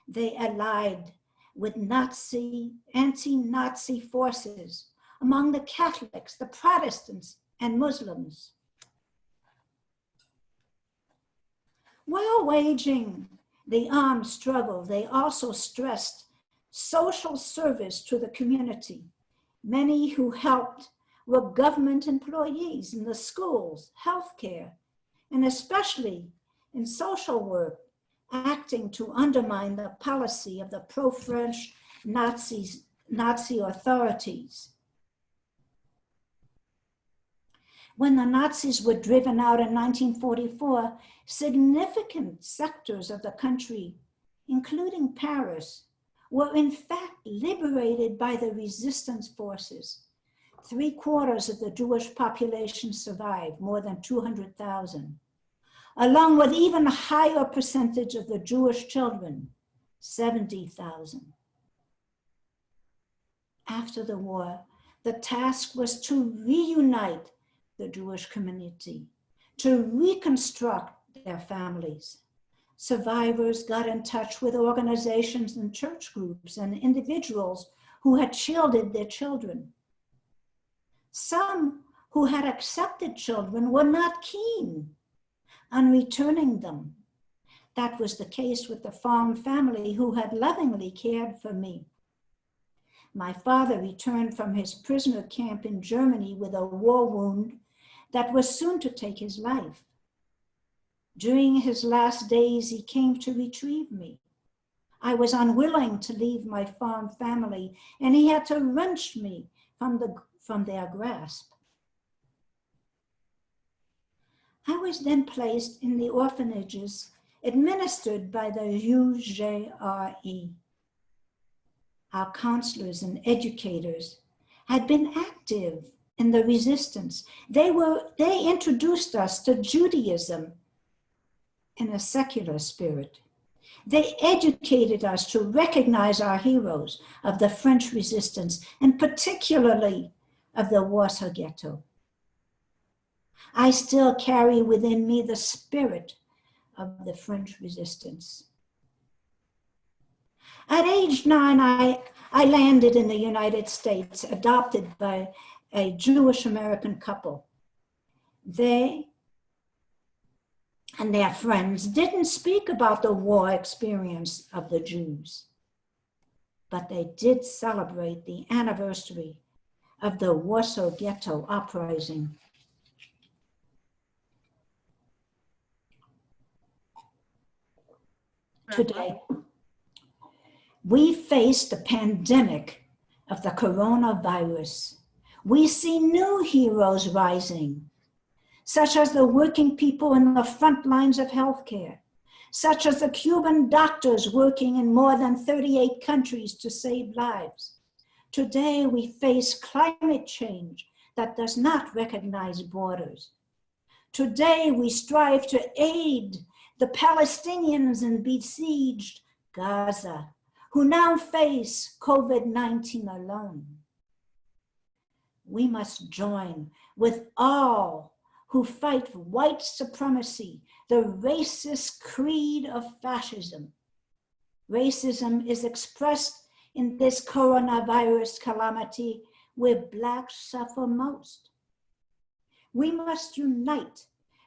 They allied with anti-Nazi forces among the Catholics, the Protestants, and Muslims. While waging the armed struggle, they also stressed social service to the community. Many who helped were government employees in the schools, healthcare, and especially in social work, acting to undermine the policy of the pro-French Nazi authorities. When the Nazis were driven out in 1944, significant sectors of the country, including Paris, were in fact liberated by the resistance forces. 3/4 of the Jewish population survived, more than 200,000, along with even a higher percentage of the Jewish children, 70,000. After the war, the task was to reunite the Jewish community, to reconstruct their families. Survivors got in touch with organizations and church groups and individuals who had shielded their children. Some who had accepted children were not keen on returning them. That was the case with the farm family who had lovingly cared for me. My father returned from his prisoner camp in Germany with a war wound that was soon to take his life. During his last days, he came to retrieve me. I was unwilling to leave my farm family, and he had to wrench me from their grasp. I was then placed in the orphanages administered by the UJRE. our counselors and educators, had been active in the resistance. They introduced us to Judaism in a secular spirit. They educated us to recognize our heroes of the French resistance, and particularly of the Warsaw Ghetto. I still carry within me the spirit of the French resistance. At age 9, I landed in the United States, adopted by a Jewish American couple. They and their friends didn't speak about the war experience of the Jews, but they did celebrate the anniversary of the Warsaw Ghetto Uprising. Today, we face the pandemic of the coronavirus. We see new heroes rising, such as the working people in the front lines of healthcare, such as the Cuban doctors working in more than 38 countries to save lives. Today, we face climate change that does not recognize borders. Today, we strive to aid the Palestinians in besieged Gaza, who now face COVID-19 alone. We must join with all who fight white supremacy, the racist creed of fascism. Racism is expressed in this coronavirus calamity where Blacks suffer most. We must unite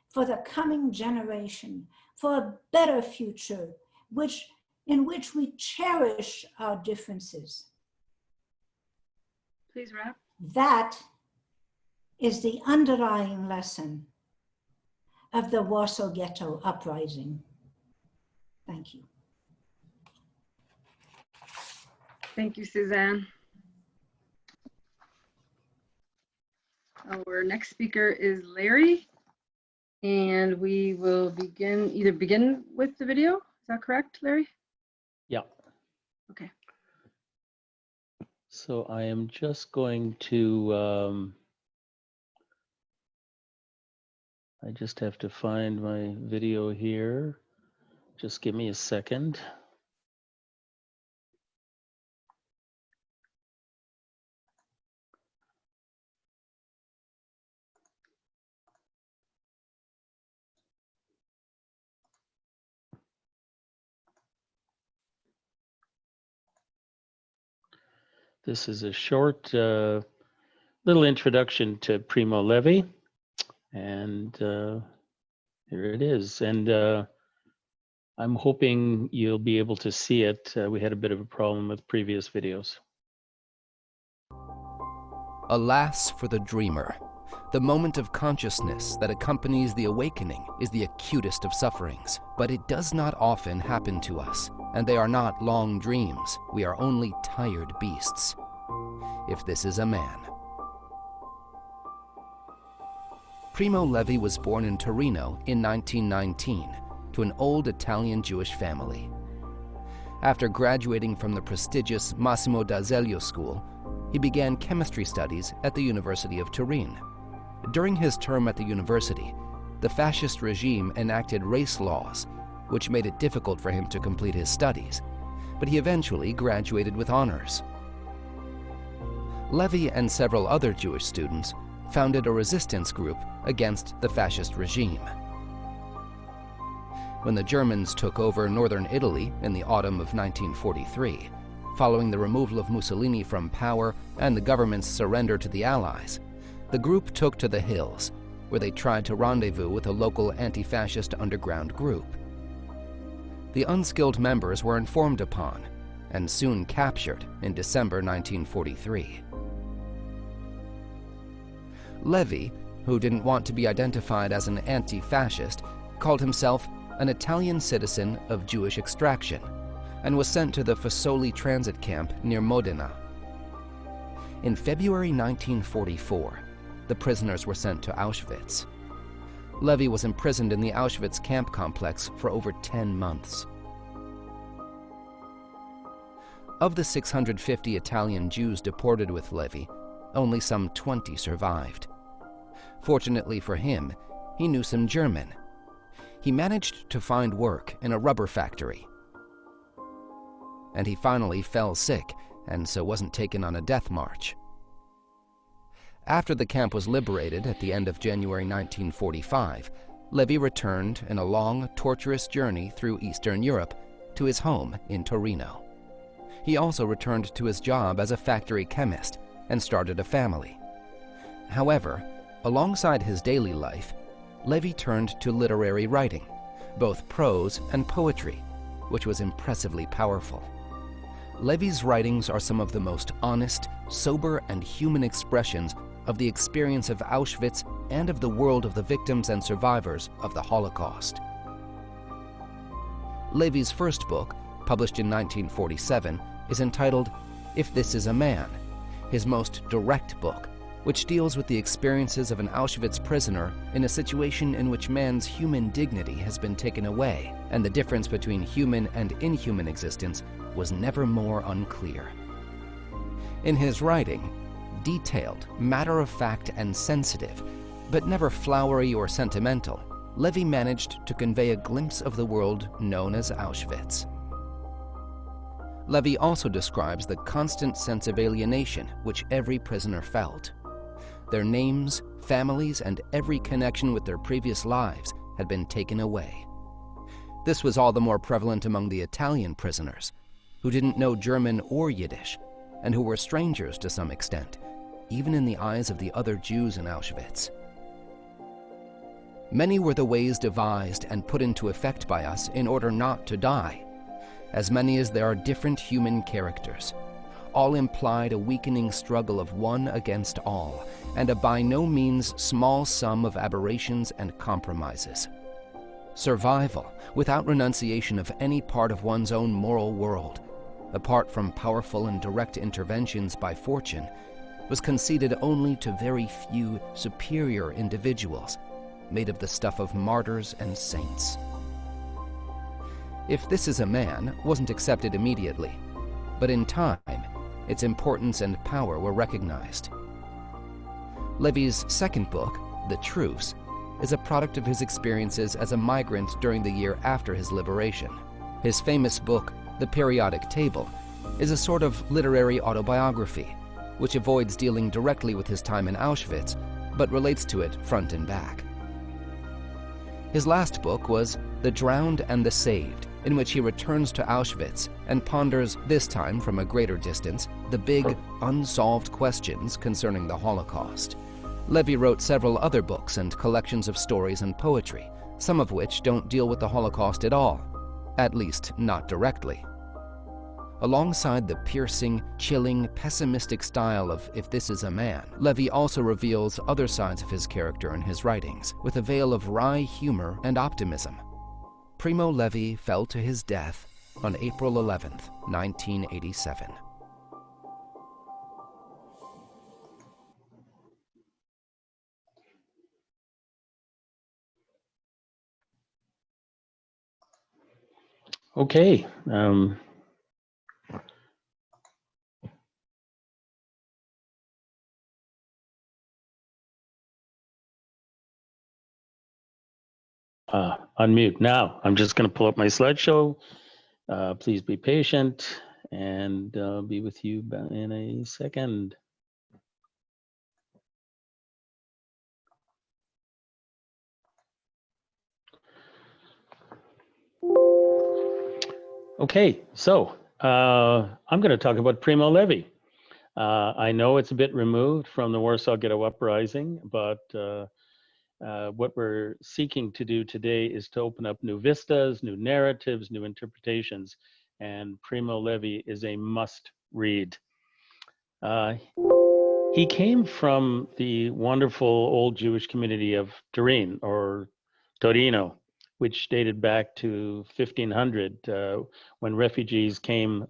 for the coming generation, for a better future, in which we cherish our differences. Please wrap. That is the underlying lesson of the Warsaw Ghetto Uprising. Thank you. Thank you, Suzanne. Our next speaker is Larry, and we will begin with the video. Is that correct, Larry? Yeah. Okay. So I am just going to, I just have to find my video here. Just give me a second. This is a short little introduction to Primo Levi, and here it is. And I'm hoping you'll be able to see it. We had a bit of a problem with previous videos. Alas for the dreamer. The moment of consciousness that accompanies the awakening is the acutest of sufferings, but it does not often happen to us, and they are not long dreams. We are only tired beasts. If this is a man. Primo Levi was born in Torino in 1919 to an old Italian Jewish family. After graduating from the prestigious Massimo d'Azeglio School, he began chemistry studies at the University of Turin. During his term at the university, the fascist regime enacted race laws, which made it difficult for him to complete his studies, but he eventually graduated with honors. Levi and several other Jewish students founded a resistance group against the fascist regime. When the Germans took over northern Italy in the autumn of 1943, following the removal of Mussolini from power and the government's surrender to the Allies, the group took to the hills, where they tried to rendezvous with a local anti-fascist underground group. The unskilled members were informed upon and soon captured in December 1943. Levi, who didn't want to be identified as an anti-fascist, called himself an Italian citizen of Jewish extraction and was sent to the Fossoli transit camp near Modena. In February 1944, the prisoners were sent to Auschwitz. Levi was imprisoned in the Auschwitz camp complex for over 10 months. Of the 650 Italian Jews deported with Levi, only some 20 survived. Fortunately for him, he knew some German. He managed to find work in a rubber factory. And he finally fell sick, and so wasn't taken on a death march. After the camp was liberated at the end of January 1945, Levi returned in a long, torturous journey through Eastern Europe to his home in Torino. He also returned to his job as a factory chemist and started a family. However, alongside his daily life, Levi turned to literary writing, both prose and poetry, which was impressively powerful. Levi's writings are some of the most honest, sober, and human expressions of the experience of Auschwitz and of the world of the victims and survivors of the Holocaust. Levi's first book, published in 1947, is entitled If This Is a Man, his most direct book, which deals with the experiences of an Auschwitz prisoner in a situation in which man's human dignity has been taken away, and the difference between human and inhuman existence was never more unclear. In his writing, detailed, matter-of-fact, and sensitive, but never flowery or sentimental, Levi managed to convey a glimpse of the world known as Auschwitz. Levi also describes the constant sense of alienation which every prisoner felt. Their names, families, and every connection with their previous lives had been taken away. This was all the more prevalent among the Italian prisoners, who didn't know German or Yiddish, and who were strangers to some extent, even in the eyes of the other Jews in Auschwitz. Many were the ways devised and put into effect by us in order not to die, as many as there are different human characters. All implied a weakening struggle of one against all, and a by no means small sum of aberrations and compromises. Survival, without renunciation of any part of one's own moral world, apart from powerful and direct interventions by fortune, was conceded only to very few superior individuals, made of the stuff of martyrs and saints. If This Is a Man wasn't accepted immediately, but in time, its importance and power were recognized. Levi's second book, The Truce, is a product of his experiences as a migrant during the year after his liberation. His famous book, The Periodic Table, is a sort of literary autobiography, which avoids dealing directly with his time in Auschwitz, but relates to it front and back. His last book was The Drowned and the Saved, in which he returns to Auschwitz and ponders, this time from a greater distance, the big, unsolved questions concerning the Holocaust. Levi wrote several other books and collections of stories and poetry, some of which don't deal with the Holocaust at all, at least not directly. Alongside the piercing, chilling, pessimistic style of If This Is a Man, Levi also reveals other sides of his character in his writings, with a veil of wry humor and optimism. Primo Levi fell to his death on April 11th, 1987. Okay. Unmute. Now, I'm just going to pull up my slideshow. Please be patient, and I'll be with you in a second. Okay, so I'm going to talk about Primo Levi. I know it's a bit removed from the Warsaw Ghetto Uprising, but what we're seeking to do today is to open up new vistas, new narratives, new interpretations, and Primo Levi is a must read. He came from the wonderful old Jewish community of Turin, or Torino, which dated back to 1500 when refugees came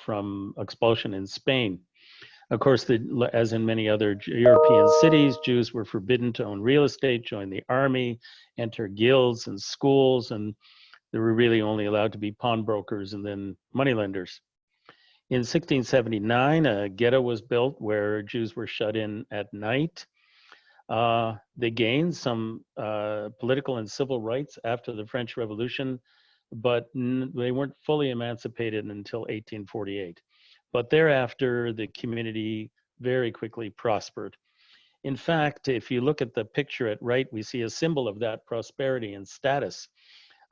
from expulsion in Spain. Of course, as in many other European cities, Jews were forbidden to own real estate, join the army, enter guilds and schools, and they were really only allowed to be pawnbrokers and then moneylenders. In 1679, a ghetto was built where Jews were shut in at night. They gained some political and civil rights after the French Revolution, but they weren't fully emancipated until 1848. But thereafter, the community very quickly prospered. In fact, if you look at the picture at right, we see a symbol of that prosperity and status,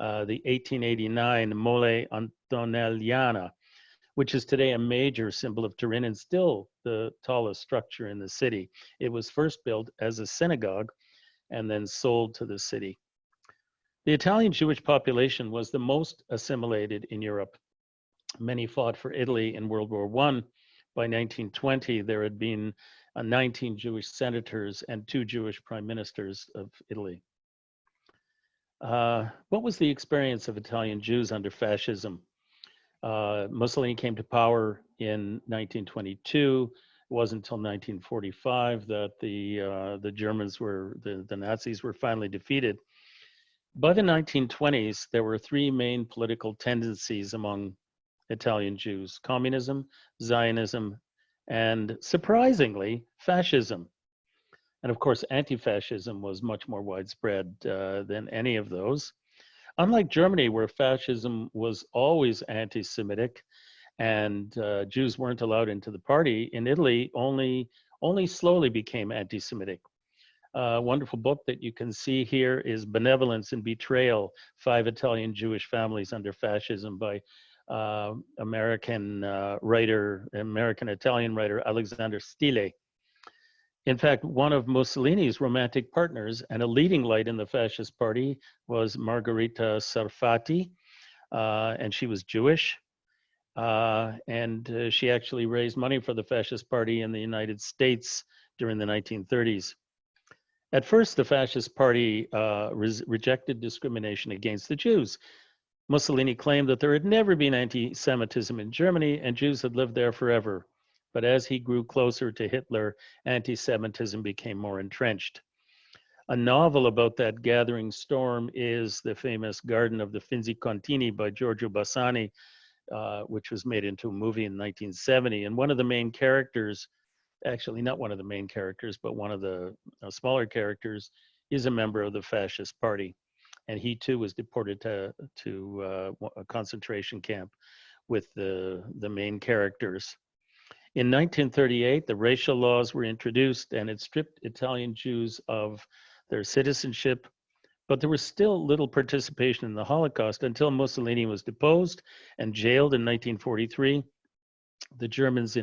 the 1889 Mole Antonelliana, which is today a major symbol of Turin and still the tallest structure in the city. It was first built as a synagogue and then sold to the city. The Italian Jewish population was the most assimilated in Europe. Many fought for Italy in World War I. By 1920, there had been 19 Jewish senators and 2 Jewish prime ministers of Italy. What was the experience of Italian Jews under fascism? Mussolini came to power in 1922. It wasn't until 1945 that the Germans were, the Nazis were finally defeated. By the 1920s, there were 3 main political tendencies among Italian Jews: communism, Zionism, and surprisingly, fascism. And of course, anti-fascism was much more widespread than any of those. Unlike Germany, where fascism was always anti-Semitic and Jews weren't allowed into the party, in Italy, only slowly became anti-Semitic. A wonderful book that you can see here is Benevolence and Betrayal, 5 Italian Jewish Families Under Fascism by American-Italian writer Alexander Stile. In fact, one of Mussolini's romantic partners and a leading light in the fascist party was Margherita Sarfatti, and she was Jewish. And she actually raised money for the fascist party in the United States during the 1930s. At first, the fascist party rejected discrimination against the Jews. Mussolini claimed that there had never been anti-Semitism in Germany and Jews had lived there forever. But as he grew closer to Hitler, anti-Semitism became more entrenched. A novel about that gathering storm is the famous Garden of the Finzi-Contini by Giorgio Bassani, which was made into a movie in 1970. And one of the main characters, actually not one of the main characters, but one of the smaller characters is a member of the fascist party. And he too was deported to a concentration camp with the main characters. In 1938, the racial laws were introduced and it stripped Italian Jews of their citizenship, but there was still little participation in the Holocaust until Mussolini was deposed and jailed in 1943. The Germans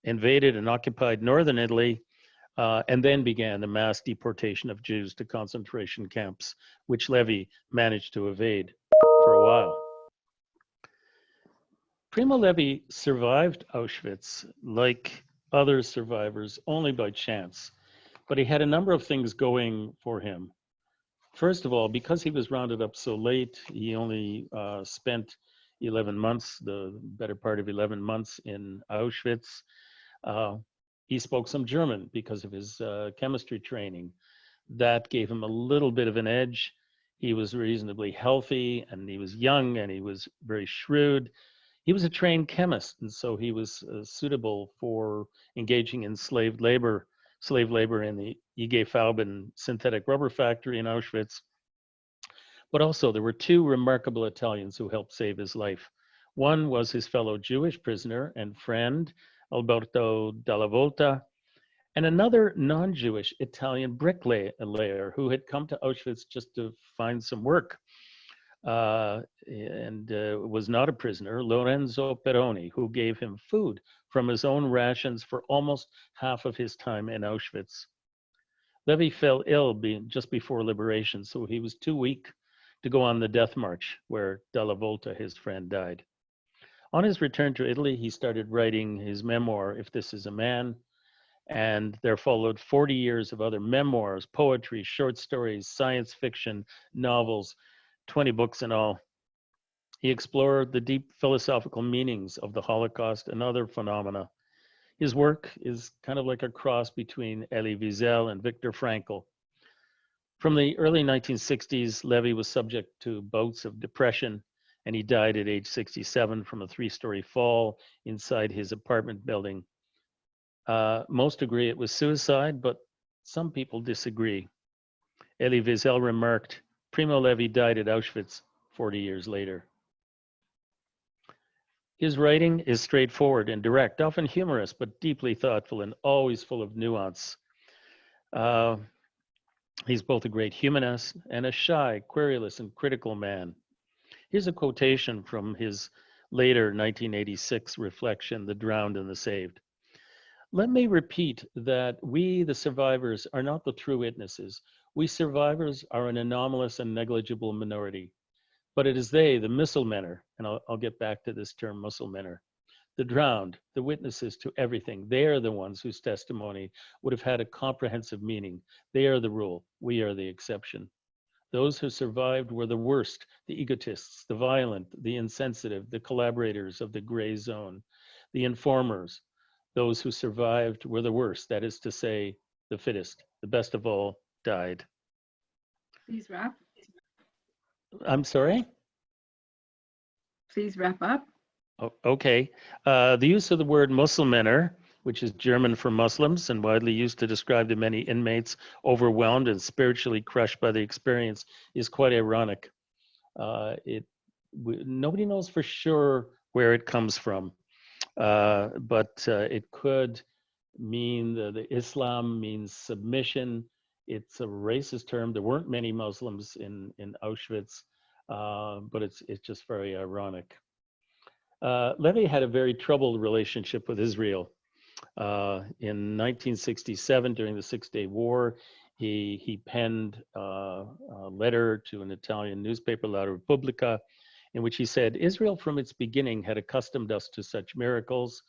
invaded and occupied northern Italy and then began the mass deportation of Jews to concentration camps, which Levi managed to evade for a while. Primo Levi survived Auschwitz like other survivors only by chance, but he had a number of things going for him. First of all, because he was rounded up so late, he only spent 11 months, the better part of 11 months in Auschwitz. He spoke some German because of his chemistry training. That gave him a little bit of an edge. He was reasonably healthy and he was young and he was very shrewd. He was a trained chemist, and so he was suitable for engaging in slave labor in the IG-Farben synthetic rubber factory in Auschwitz. But also there were 2 remarkable Italians who helped save his life. One was his fellow Jewish prisoner and friend, Alberto Dalla Volta, and another non-Jewish Italian bricklayer who had come to Auschwitz just to find some work. And was not a prisoner, Lorenzo Peroni, who gave him food from his own rations for almost half of his time in Auschwitz. Levi fell ill just before liberation, so he was too weak to go on the death march where Dalla Volta, his friend, died. On his return to Italy, he started writing his memoir, If This Is a Man, and there followed 40 years of other memoirs, poetry, short stories, science fiction, novels, 20 books in all. He explored the deep philosophical meanings of the Holocaust and other phenomena. His work is kind of like a cross between Elie Wiesel and Viktor Frankl. From the early 1960s, Levi was subject to bouts of depression and he died at age 67 from a 3-story fall inside his apartment building. Most agree it was suicide, but some people disagree. Elie Wiesel remarked, Primo Levi died at Auschwitz 40 years later. His writing is straightforward and direct, often humorous, but deeply thoughtful and always full of nuance. He's both a great humanist and a shy, querulous, and critical man. Here's a quotation from his later 1986 reflection, The Drowned and the Saved. Let me repeat that we, the survivors, are not the true witnesses. We survivors are an anomalous and negligible minority. But it is they, the Misselmänner, and I'll get back to this term, Misselmänner, the drowned, the witnesses to everything. They are the ones whose testimony would have had a comprehensive meaning. They are the rule. We are the exception. Those who survived were the worst, the egotists, the violent, the insensitive, the collaborators of the gray zone, the informers. Those who survived were the worst, that is to say, the fittest. The best of all died. Please wrap. I'm sorry? Please wrap up. Oh, okay. The use of the word Muslimer, which is German for Muslims and widely used to describe the many inmates overwhelmed and spiritually crushed by the experience, is quite ironic. Nobody knows for sure where it comes from, but it could mean the Islam means submission. It's a racist term. There weren't many Muslims in Auschwitz, but it's just very ironic. Levi had a very troubled relationship with Israel. In 1967, during the Six-Day War, he penned a letter to an Italian newspaper, La Repubblica, in which he said, Israel from its beginning had accustomed us to such miracles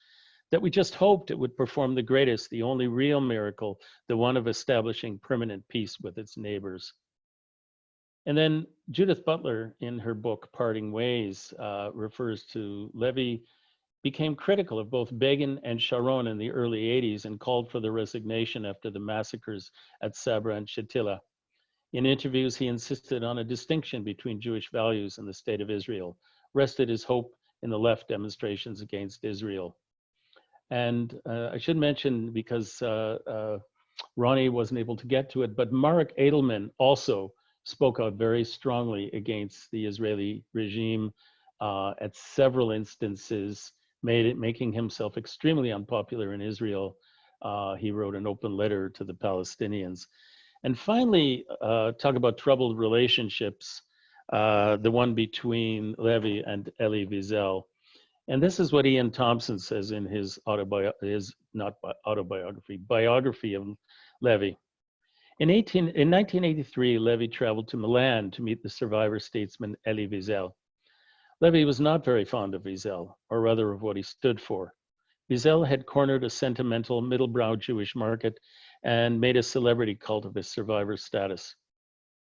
that we just hoped it would perform the greatest, the only real miracle, the one of establishing permanent peace with its neighbors. And then Judith Butler, in her book, Parting Ways, refers to Levi became critical of both Begin and Sharon in the early 80s and called for the resignation after the massacres at Sabra and Shatila. In interviews, he insisted on a distinction between Jewish values and the state of Israel, rested his hope in the left demonstrations against Israel. And I should mention, because Ronnie wasn't able to get to it, but Marek Edelman also spoke out very strongly against the Israeli regime at several instances, making himself extremely unpopular in Israel. He wrote an open letter to the Palestinians. And finally, talk about troubled relationships, the one between Levi and Elie Wiesel. And this is what Ian Thompson says in his biography of Levi. In 1983, Levi traveled to Milan to meet the survivor statesman Elie Wiesel. Levi was not very fond of Wiesel, or rather of what he stood for. Wiesel had cornered a sentimental middle-brow Jewish market and made a celebrity cult of his survivor status.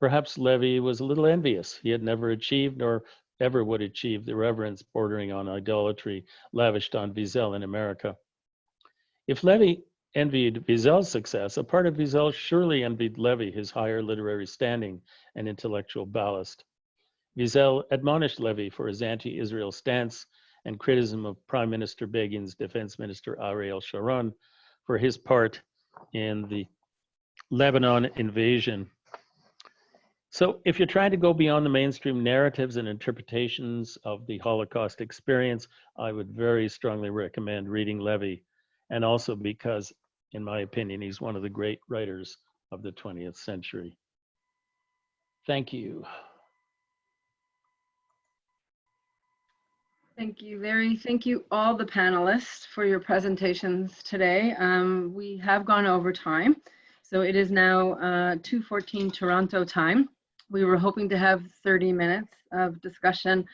Perhaps Levi was a little envious. He had never achieved nor ever would achieve the reverence bordering on idolatry lavished on Wiesel in America. If Levi envied Wiesel's success, a part of Wiesel surely envied Levi his higher literary standing and intellectual ballast. Wiesel admonished Levi for his anti-Israel stance and criticism of Prime Minister Begin's Defense Minister Ariel Sharon for his part in the Lebanon invasion. So if you're trying to go beyond the mainstream narratives and interpretations of the Holocaust experience, I would very strongly recommend reading Levi, and also because, in my opinion, he's one of the great writers of the 20th century. Thank you. Thank you, Larry. Thank you all the panelists for your presentations today. We have gone over time, so it is now 2:14 Toronto time. We were hoping to have 30 minutes of discussion,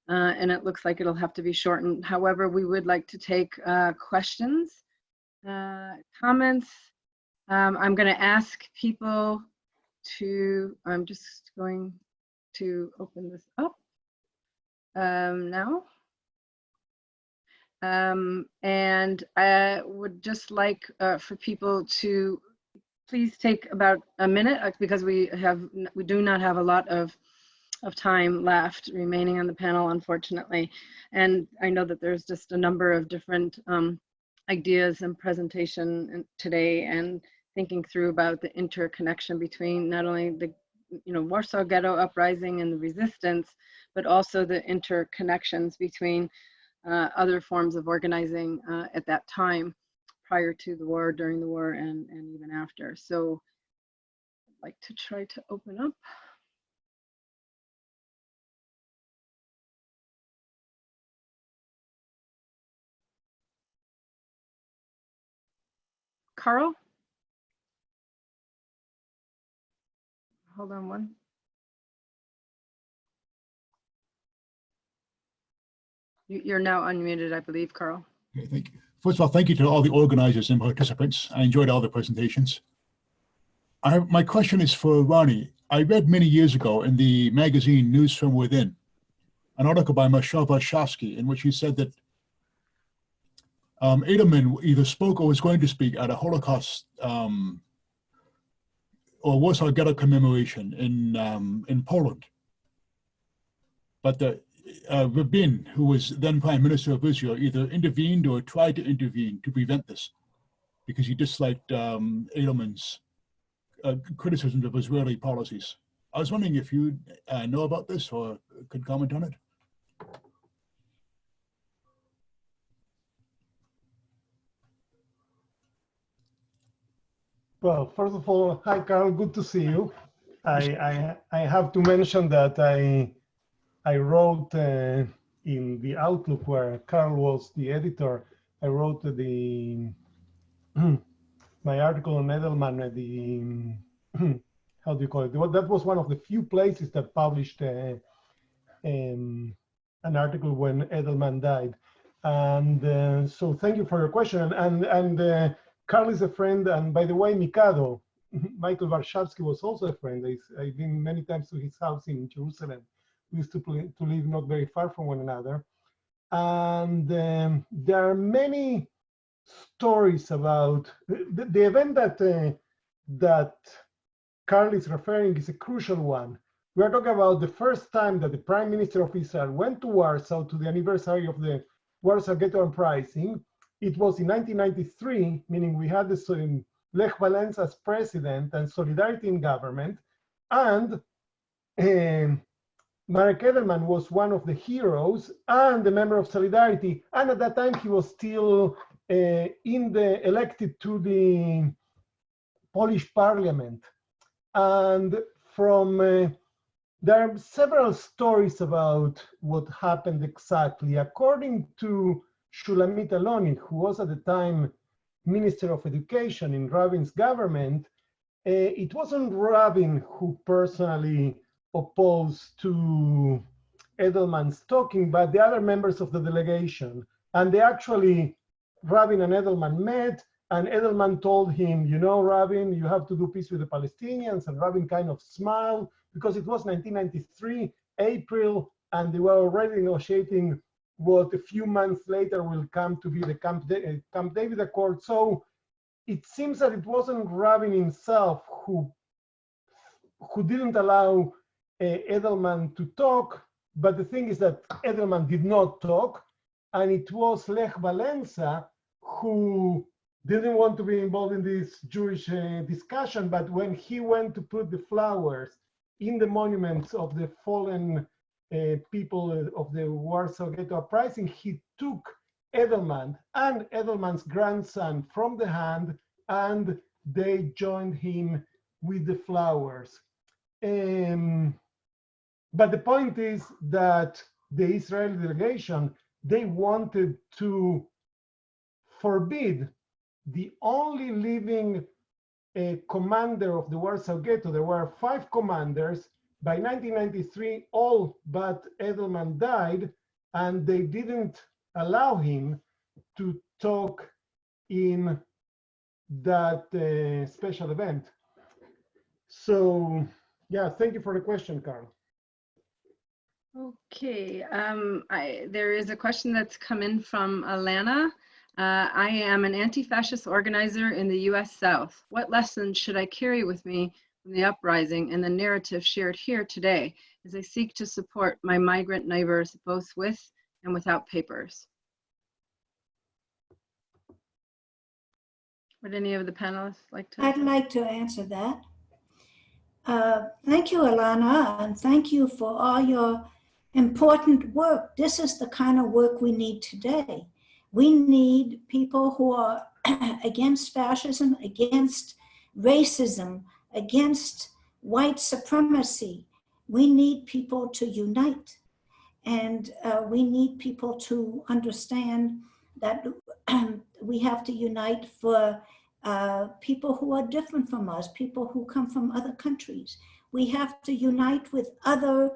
and it looks like it'll have to be shortened. However, we would like to take questions, comments. I'm going to ask people to, I'm just going to open this up now. And I would just like for people to please take about a minute because we do not have a lot of of time left remaining on the panel, unfortunately. And I know that there's just a number of different ideas and presentation today, and thinking through about the interconnection between not only the Warsaw Ghetto uprising and the resistance, but also the interconnections between other forms of organizing at that time, prior to the war, during the war, and even after. So I'd like to try to open up. Carl? Hold on one. You're now unmuted, I believe, Carl. Okay, thank you. First of all, thank you to all the organizers and participants. I enjoyed all the presentations. My question is for Ronnie. I read many years ago in the magazine News from Within an article by Marshal Warshawski in which he said that Edelman either spoke or was going to speak at a Holocaust or Warsaw Ghetto commemoration in Poland. But the Rabin, who was then Prime Minister of Israel, either intervened or tried to intervene to prevent this because he disliked Edelman's criticisms of Israeli policies. I was wondering if you know about this or could comment on it. Well, first of all, hi, Carl, good to see you. I have to mention that I wrote in the Outlook, where Carl was the editor, I wrote my article on Edelman, how do you call it? That was one of the few places that published an article when Edelman died. And so thank you for your question. And Carl is a friend, and by the way, Mikado, Michael Warshawski, was also a friend. I've been many times to his house in Jerusalem. We used to live not very far from one another. And there are many stories about the event that Carl is referring is a crucial one. We are talking about the first time that the Prime Minister of Israel went to Warsaw to the anniversary of the Warsaw Ghetto Uprising. It was in 1993, meaning we had Lech Walesa as president and Solidarity in government, and Marek Edelman was one of the heroes and a member of Solidarity, and at that time he was still elected to the Polish Parliament. And there are several stories about what happened exactly. According to Shulamit Aloni, who was at the time Minister of Education in Rabin's government, it wasn't Rabin who personally opposed to Edelman's talking, but the other members of the delegation. And Rabin and Edelman met, and Edelman told him, you know, Rabin, you have to do peace with the Palestinians. And Rabin kind of smiled because it was 1993, April, and they were already negotiating what a few months later will come to be the Camp David Accord. So it seems that it wasn't Rabin himself who didn't allow Edelman to talk, but the thing is that Edelman did not talk, and it was Lech Walesa who didn't want to be involved in this Jewish discussion, but when he went to put the flowers in the monuments of the fallen people of the Warsaw Ghetto Uprising, he took Edelman and Edelman's grandson from the hand, and they joined him with the flowers. But the point is that the Israeli delegation, they wanted to forbid the only living commander of the Warsaw Ghetto. There were 5 commanders. By 1993, all but Edelman died, and they didn't allow him to talk in that special event. So, yeah, thank you for the question, Carl. Okay, there is a question that's come in from Alana. I am an anti-fascist organizer in the US South. What lessons should I carry with me from the uprising and the narrative shared here today as I seek to support my migrant neighbors both with and without papers. Would any of the panelists like to? I'd like to answer that. Thank you, Alana, and thank you for all your important work. This is the kind of work we need today. We need people who are against fascism, against racism, against white supremacy. We need people to unite, and we need people to understand that we have to unite for people who are different from us, people who come from other countries. We have to unite with other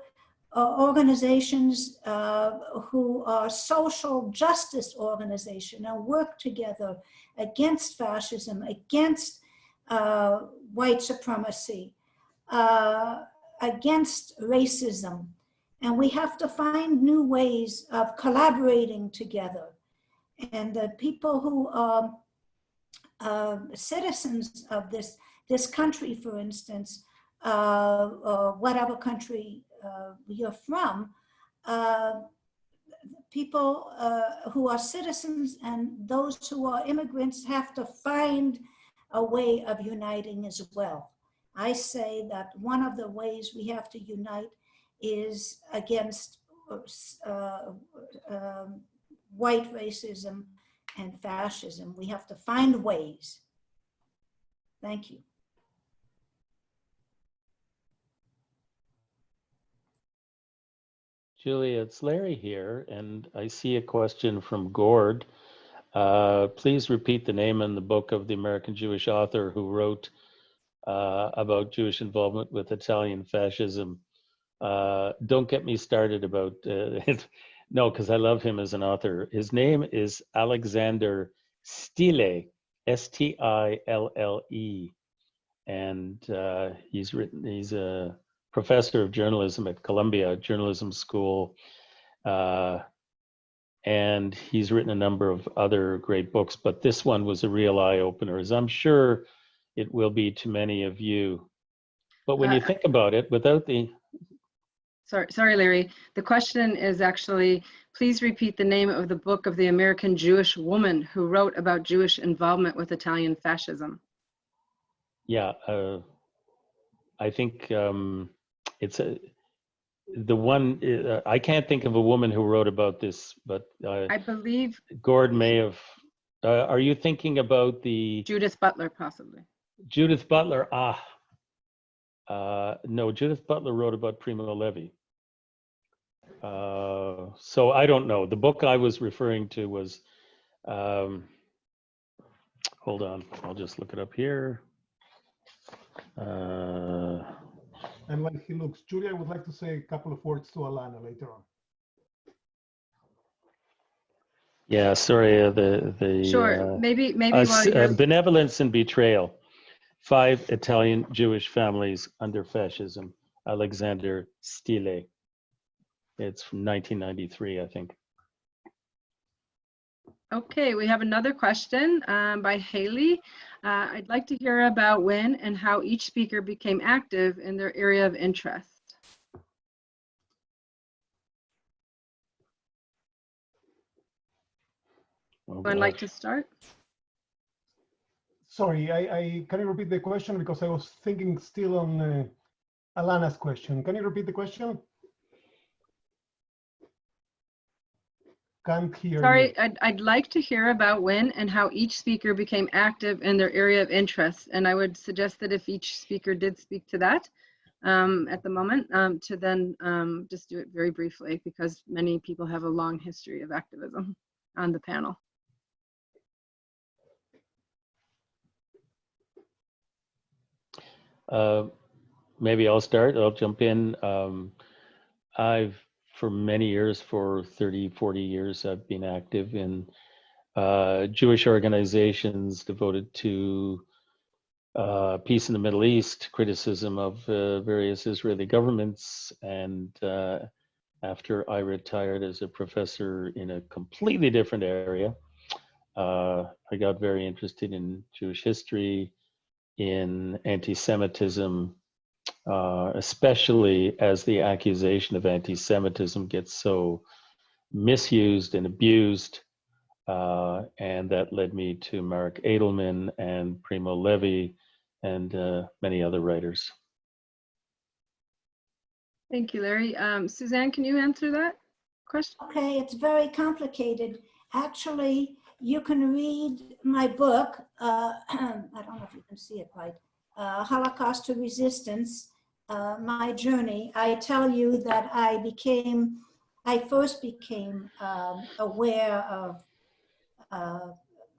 organizations who are social justice organizations and work together against fascism, against white supremacy, against racism. And we have to find new ways of collaborating together. And the people who are citizens of this country, for instance, or whatever country you're from, people who are citizens and those who are immigrants have to find a way of uniting as well. I say that one of the ways we have to unite is against white racism and fascism. We have to find ways. Thank you. Julia, it's Larry here, and I see a question from Gord. Please repeat the name and the book of the American Jewish author who wrote about Jewish involvement with Italian fascism. Don't get me started about it. No, because I love him as an author. His name is Alexander Stille, S-T-I-L-L-E. And he's a professor of journalism at Columbia Journalism School. And he's written a number of other great books, but this one was a real eye-opener, as I'm sure it will be to many of you. But when you think about it, without the... Sorry, Larry. The question is actually, please repeat the name of the book of the American Jewish woman who wrote about Jewish involvement with Italian fascism. Yeah, I think it's the one, I can't think of a woman who wrote about this, but I believe Gord may have. Are you thinking about the... Judith Butler, possibly. Judith Butler, no, Judith Butler wrote about Primo Levi. So I don't know. The book I was referring to was, hold on, I'll just look it up here. And while he looks, Julia, I would like to say a couple of words to Alana later on. Yeah, sorry, Sure, maybe while you're... Benevolence and Betrayal, 5 Italian Jewish families under fascism, Alexander Stille. It's from 1993, I think. Okay, we have another question by Haley. I'd like to hear about when and how each speaker became active in their area of interest. Oh, Would like to start? Sorry, I can you repeat the question, because I was thinking still on Alana's question. Can you repeat the question? Can't hear Sorry, you. I'd like to hear about when and how each speaker became active in their area of interest. And I would suggest that if each speaker did speak to that at the moment, to then just do it very briefly, because many people have a long history of activism on the panel. Maybe I'll start, I'll jump in. For many years, for 30, 40 years, I've been active in Jewish organizations devoted to peace in the Middle East, criticism of various Israeli governments. And after I retired as a professor in a completely different area, I got very interested in Jewish history, in anti-Semitism, especially as the accusation of anti-Semitism gets so misused and abused. And that led me to Mark Edelman and Primo Levi and many other writers. Thank you, Larry. Suzanne, can you answer that question? Okay, it's very complicated. Actually, you can read my book. I don't know if you can see it right. Holocaust to Resistance, My Journey. I tell you that I first became aware of,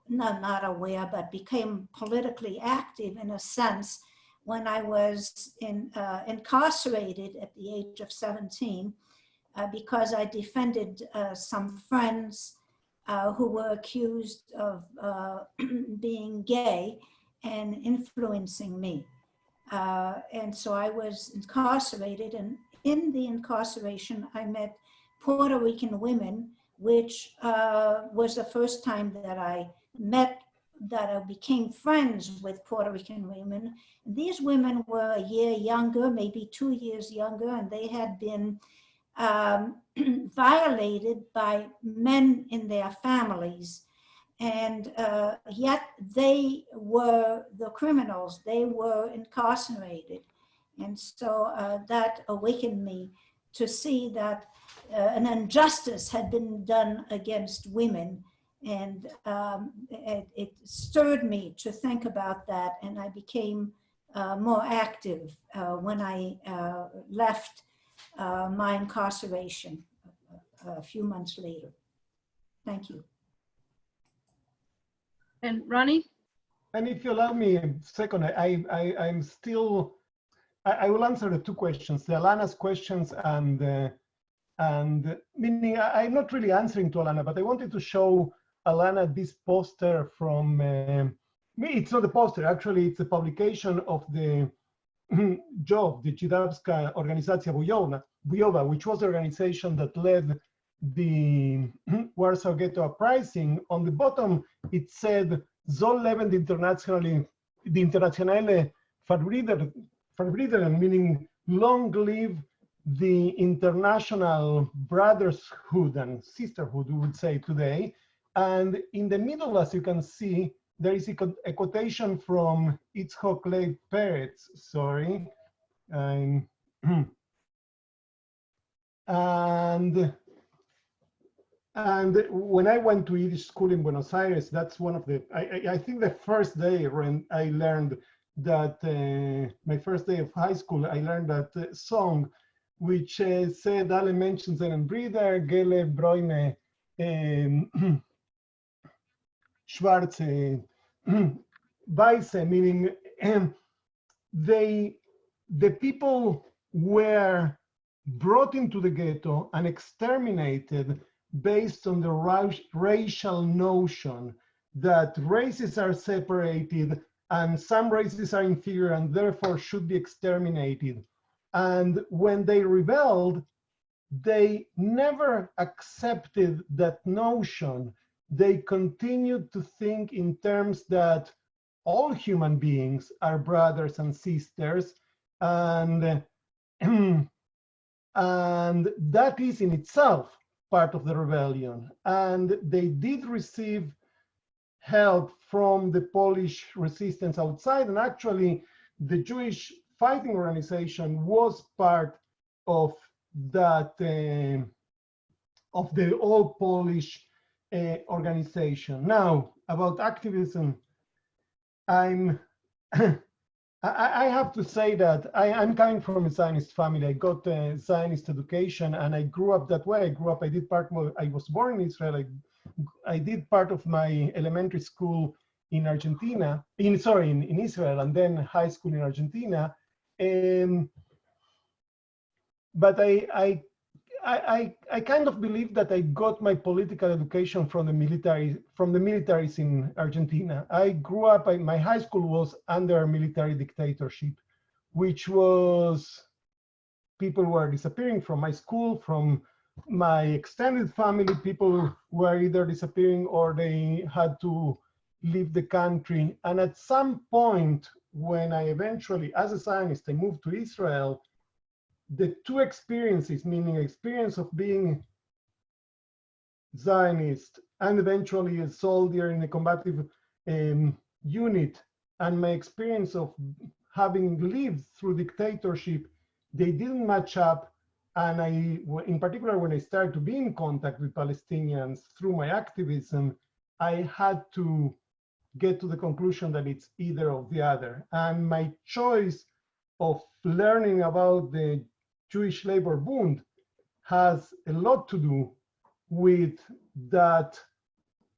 not aware, but became politically active in a sense when I was incarcerated at the age of 17 because I defended some friends who were accused of being gay and influencing me. And so I was incarcerated, and in the incarceration, I met Puerto Rican women, which was the first time that I became friends with Puerto Rican women. These women were a year younger, maybe 2 years younger, and they had been violated by men in their families. And yet they were the criminals, they were incarcerated. And so that awakened me to see that an injustice had been done against women. And it stirred me to think about that. And I became more active when I left my incarceration a few months later. Thank you. And Ronnie? And if you allow me a second, I'm still, I will answer the two questions, the Alana's questions and meaning I'm not really answering to Alana, but I wanted to show Alana this poster from, it's not a poster, actually it's a publication of the JOW, the Żydowska Organizacja Bojowa, which was the organization that led the Warsaw Ghetto Uprising. On the bottom, it said, "Soll leben die internationale Verbrüderung," meaning long live the international brotherhood and sisterhood, we would say today. And in the middle, as you can see, there is a quotation from Itzhak Leib Peretz, sorry. And when I went to Yiddish school in Buenos Aires, that's one of the, I think the first day when I learned that, my first day of high school, I learned that song, which said, "Alle Menschen sind Brüder, Gele, Bräune, Schwarze, Weiße," meaning the people were brought into the ghetto and exterminated based on the racial notion that races are separated and some races are inferior and therefore should be exterminated. And when they rebelled, they never accepted that notion. They continued to think in terms that all human beings are brothers and sisters, and that is in itself part of the rebellion. And they did receive help from the Polish resistance outside, and actually the Jewish fighting organization was part of that, of the all Polish organization. Now, about activism, I have to say that I'm coming from a Zionist family. I got a Zionist education and I grew up that way. I was born in Israel. I did part of my elementary school in Argentina, in Israel, and then high school in Argentina. But I kind of believe that I got my political education from the militaries in Argentina. I grew up, my high school was under military dictatorship, which was, people were disappearing from my school, from my extended family. People were either disappearing or they had to leave the country. And at some point when I eventually, as a Zionist, I moved to Israel, the two experiences, meaning experience of being Zionist and eventually a soldier in a combative unit, and my experience of having lived through dictatorship, they didn't match up. And in particular, when I started to be in contact with Palestinians through my activism, I had to get to the conclusion that it's either or the other. And my choice of learning about the Jewish Labor Bund has a lot to do with that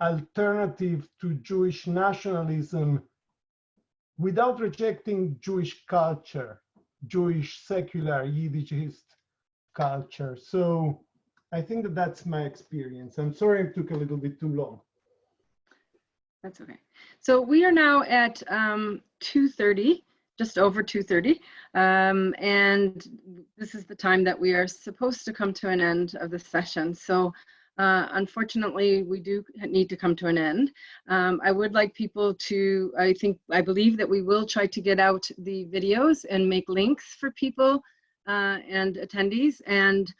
alternative to Jewish nationalism without rejecting Jewish culture, Jewish secular Yiddishist culture. So I think that that's my experience. I'm sorry it took a little bit too long. That's okay. So we are now at 2:30, just over 2:30. And this is the time that we are supposed to come to an end of the session. So unfortunately, we do need to come to an end. I would like people to, I believe that we will try to get out the videos and make links for people and attendees, and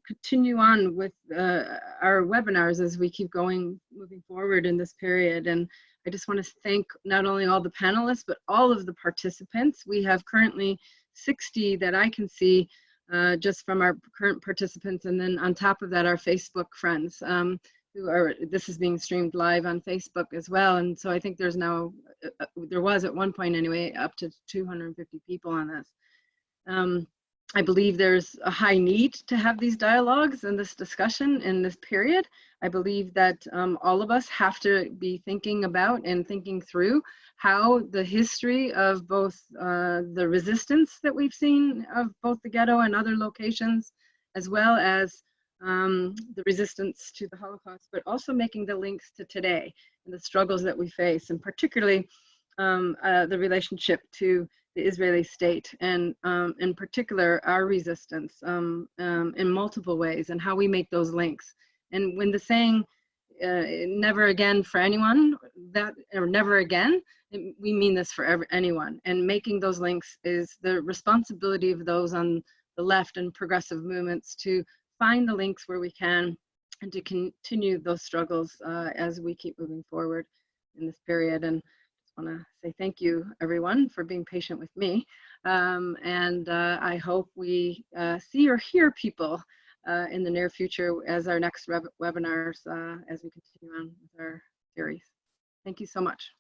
continue on with our webinars as we keep moving forward in this period. And I just want to thank not only all the panelists, but all of the participants. We have currently 60 that I can see just from our current participants. And then on top of that, our Facebook friends this is being streamed live on Facebook as well. And so I think there's now, there was at one point anyway, up to 250 people on this. I believe there's a high need to have these dialogues and this discussion in this period. I believe that all of us have to be thinking about and thinking through how the history of both the resistance that we've seen of both the ghetto and other locations, as well as the resistance to the Holocaust, but also making the links to today and the struggles that we face, and particularly the relationship to the Israeli state, and in particular our resistance in multiple ways, and how we make those links. And when the saying never again for anyone, or never again, we mean this for anyone. And making those links is the responsibility of those on the left and progressive movements to find the links where we can, and to continue those struggles as we keep moving forward in this period. And want to say thank you, everyone, for being patient with me. And I hope we see or hear people in the near future as our next webinars as we continue on with our series. Thank you so much.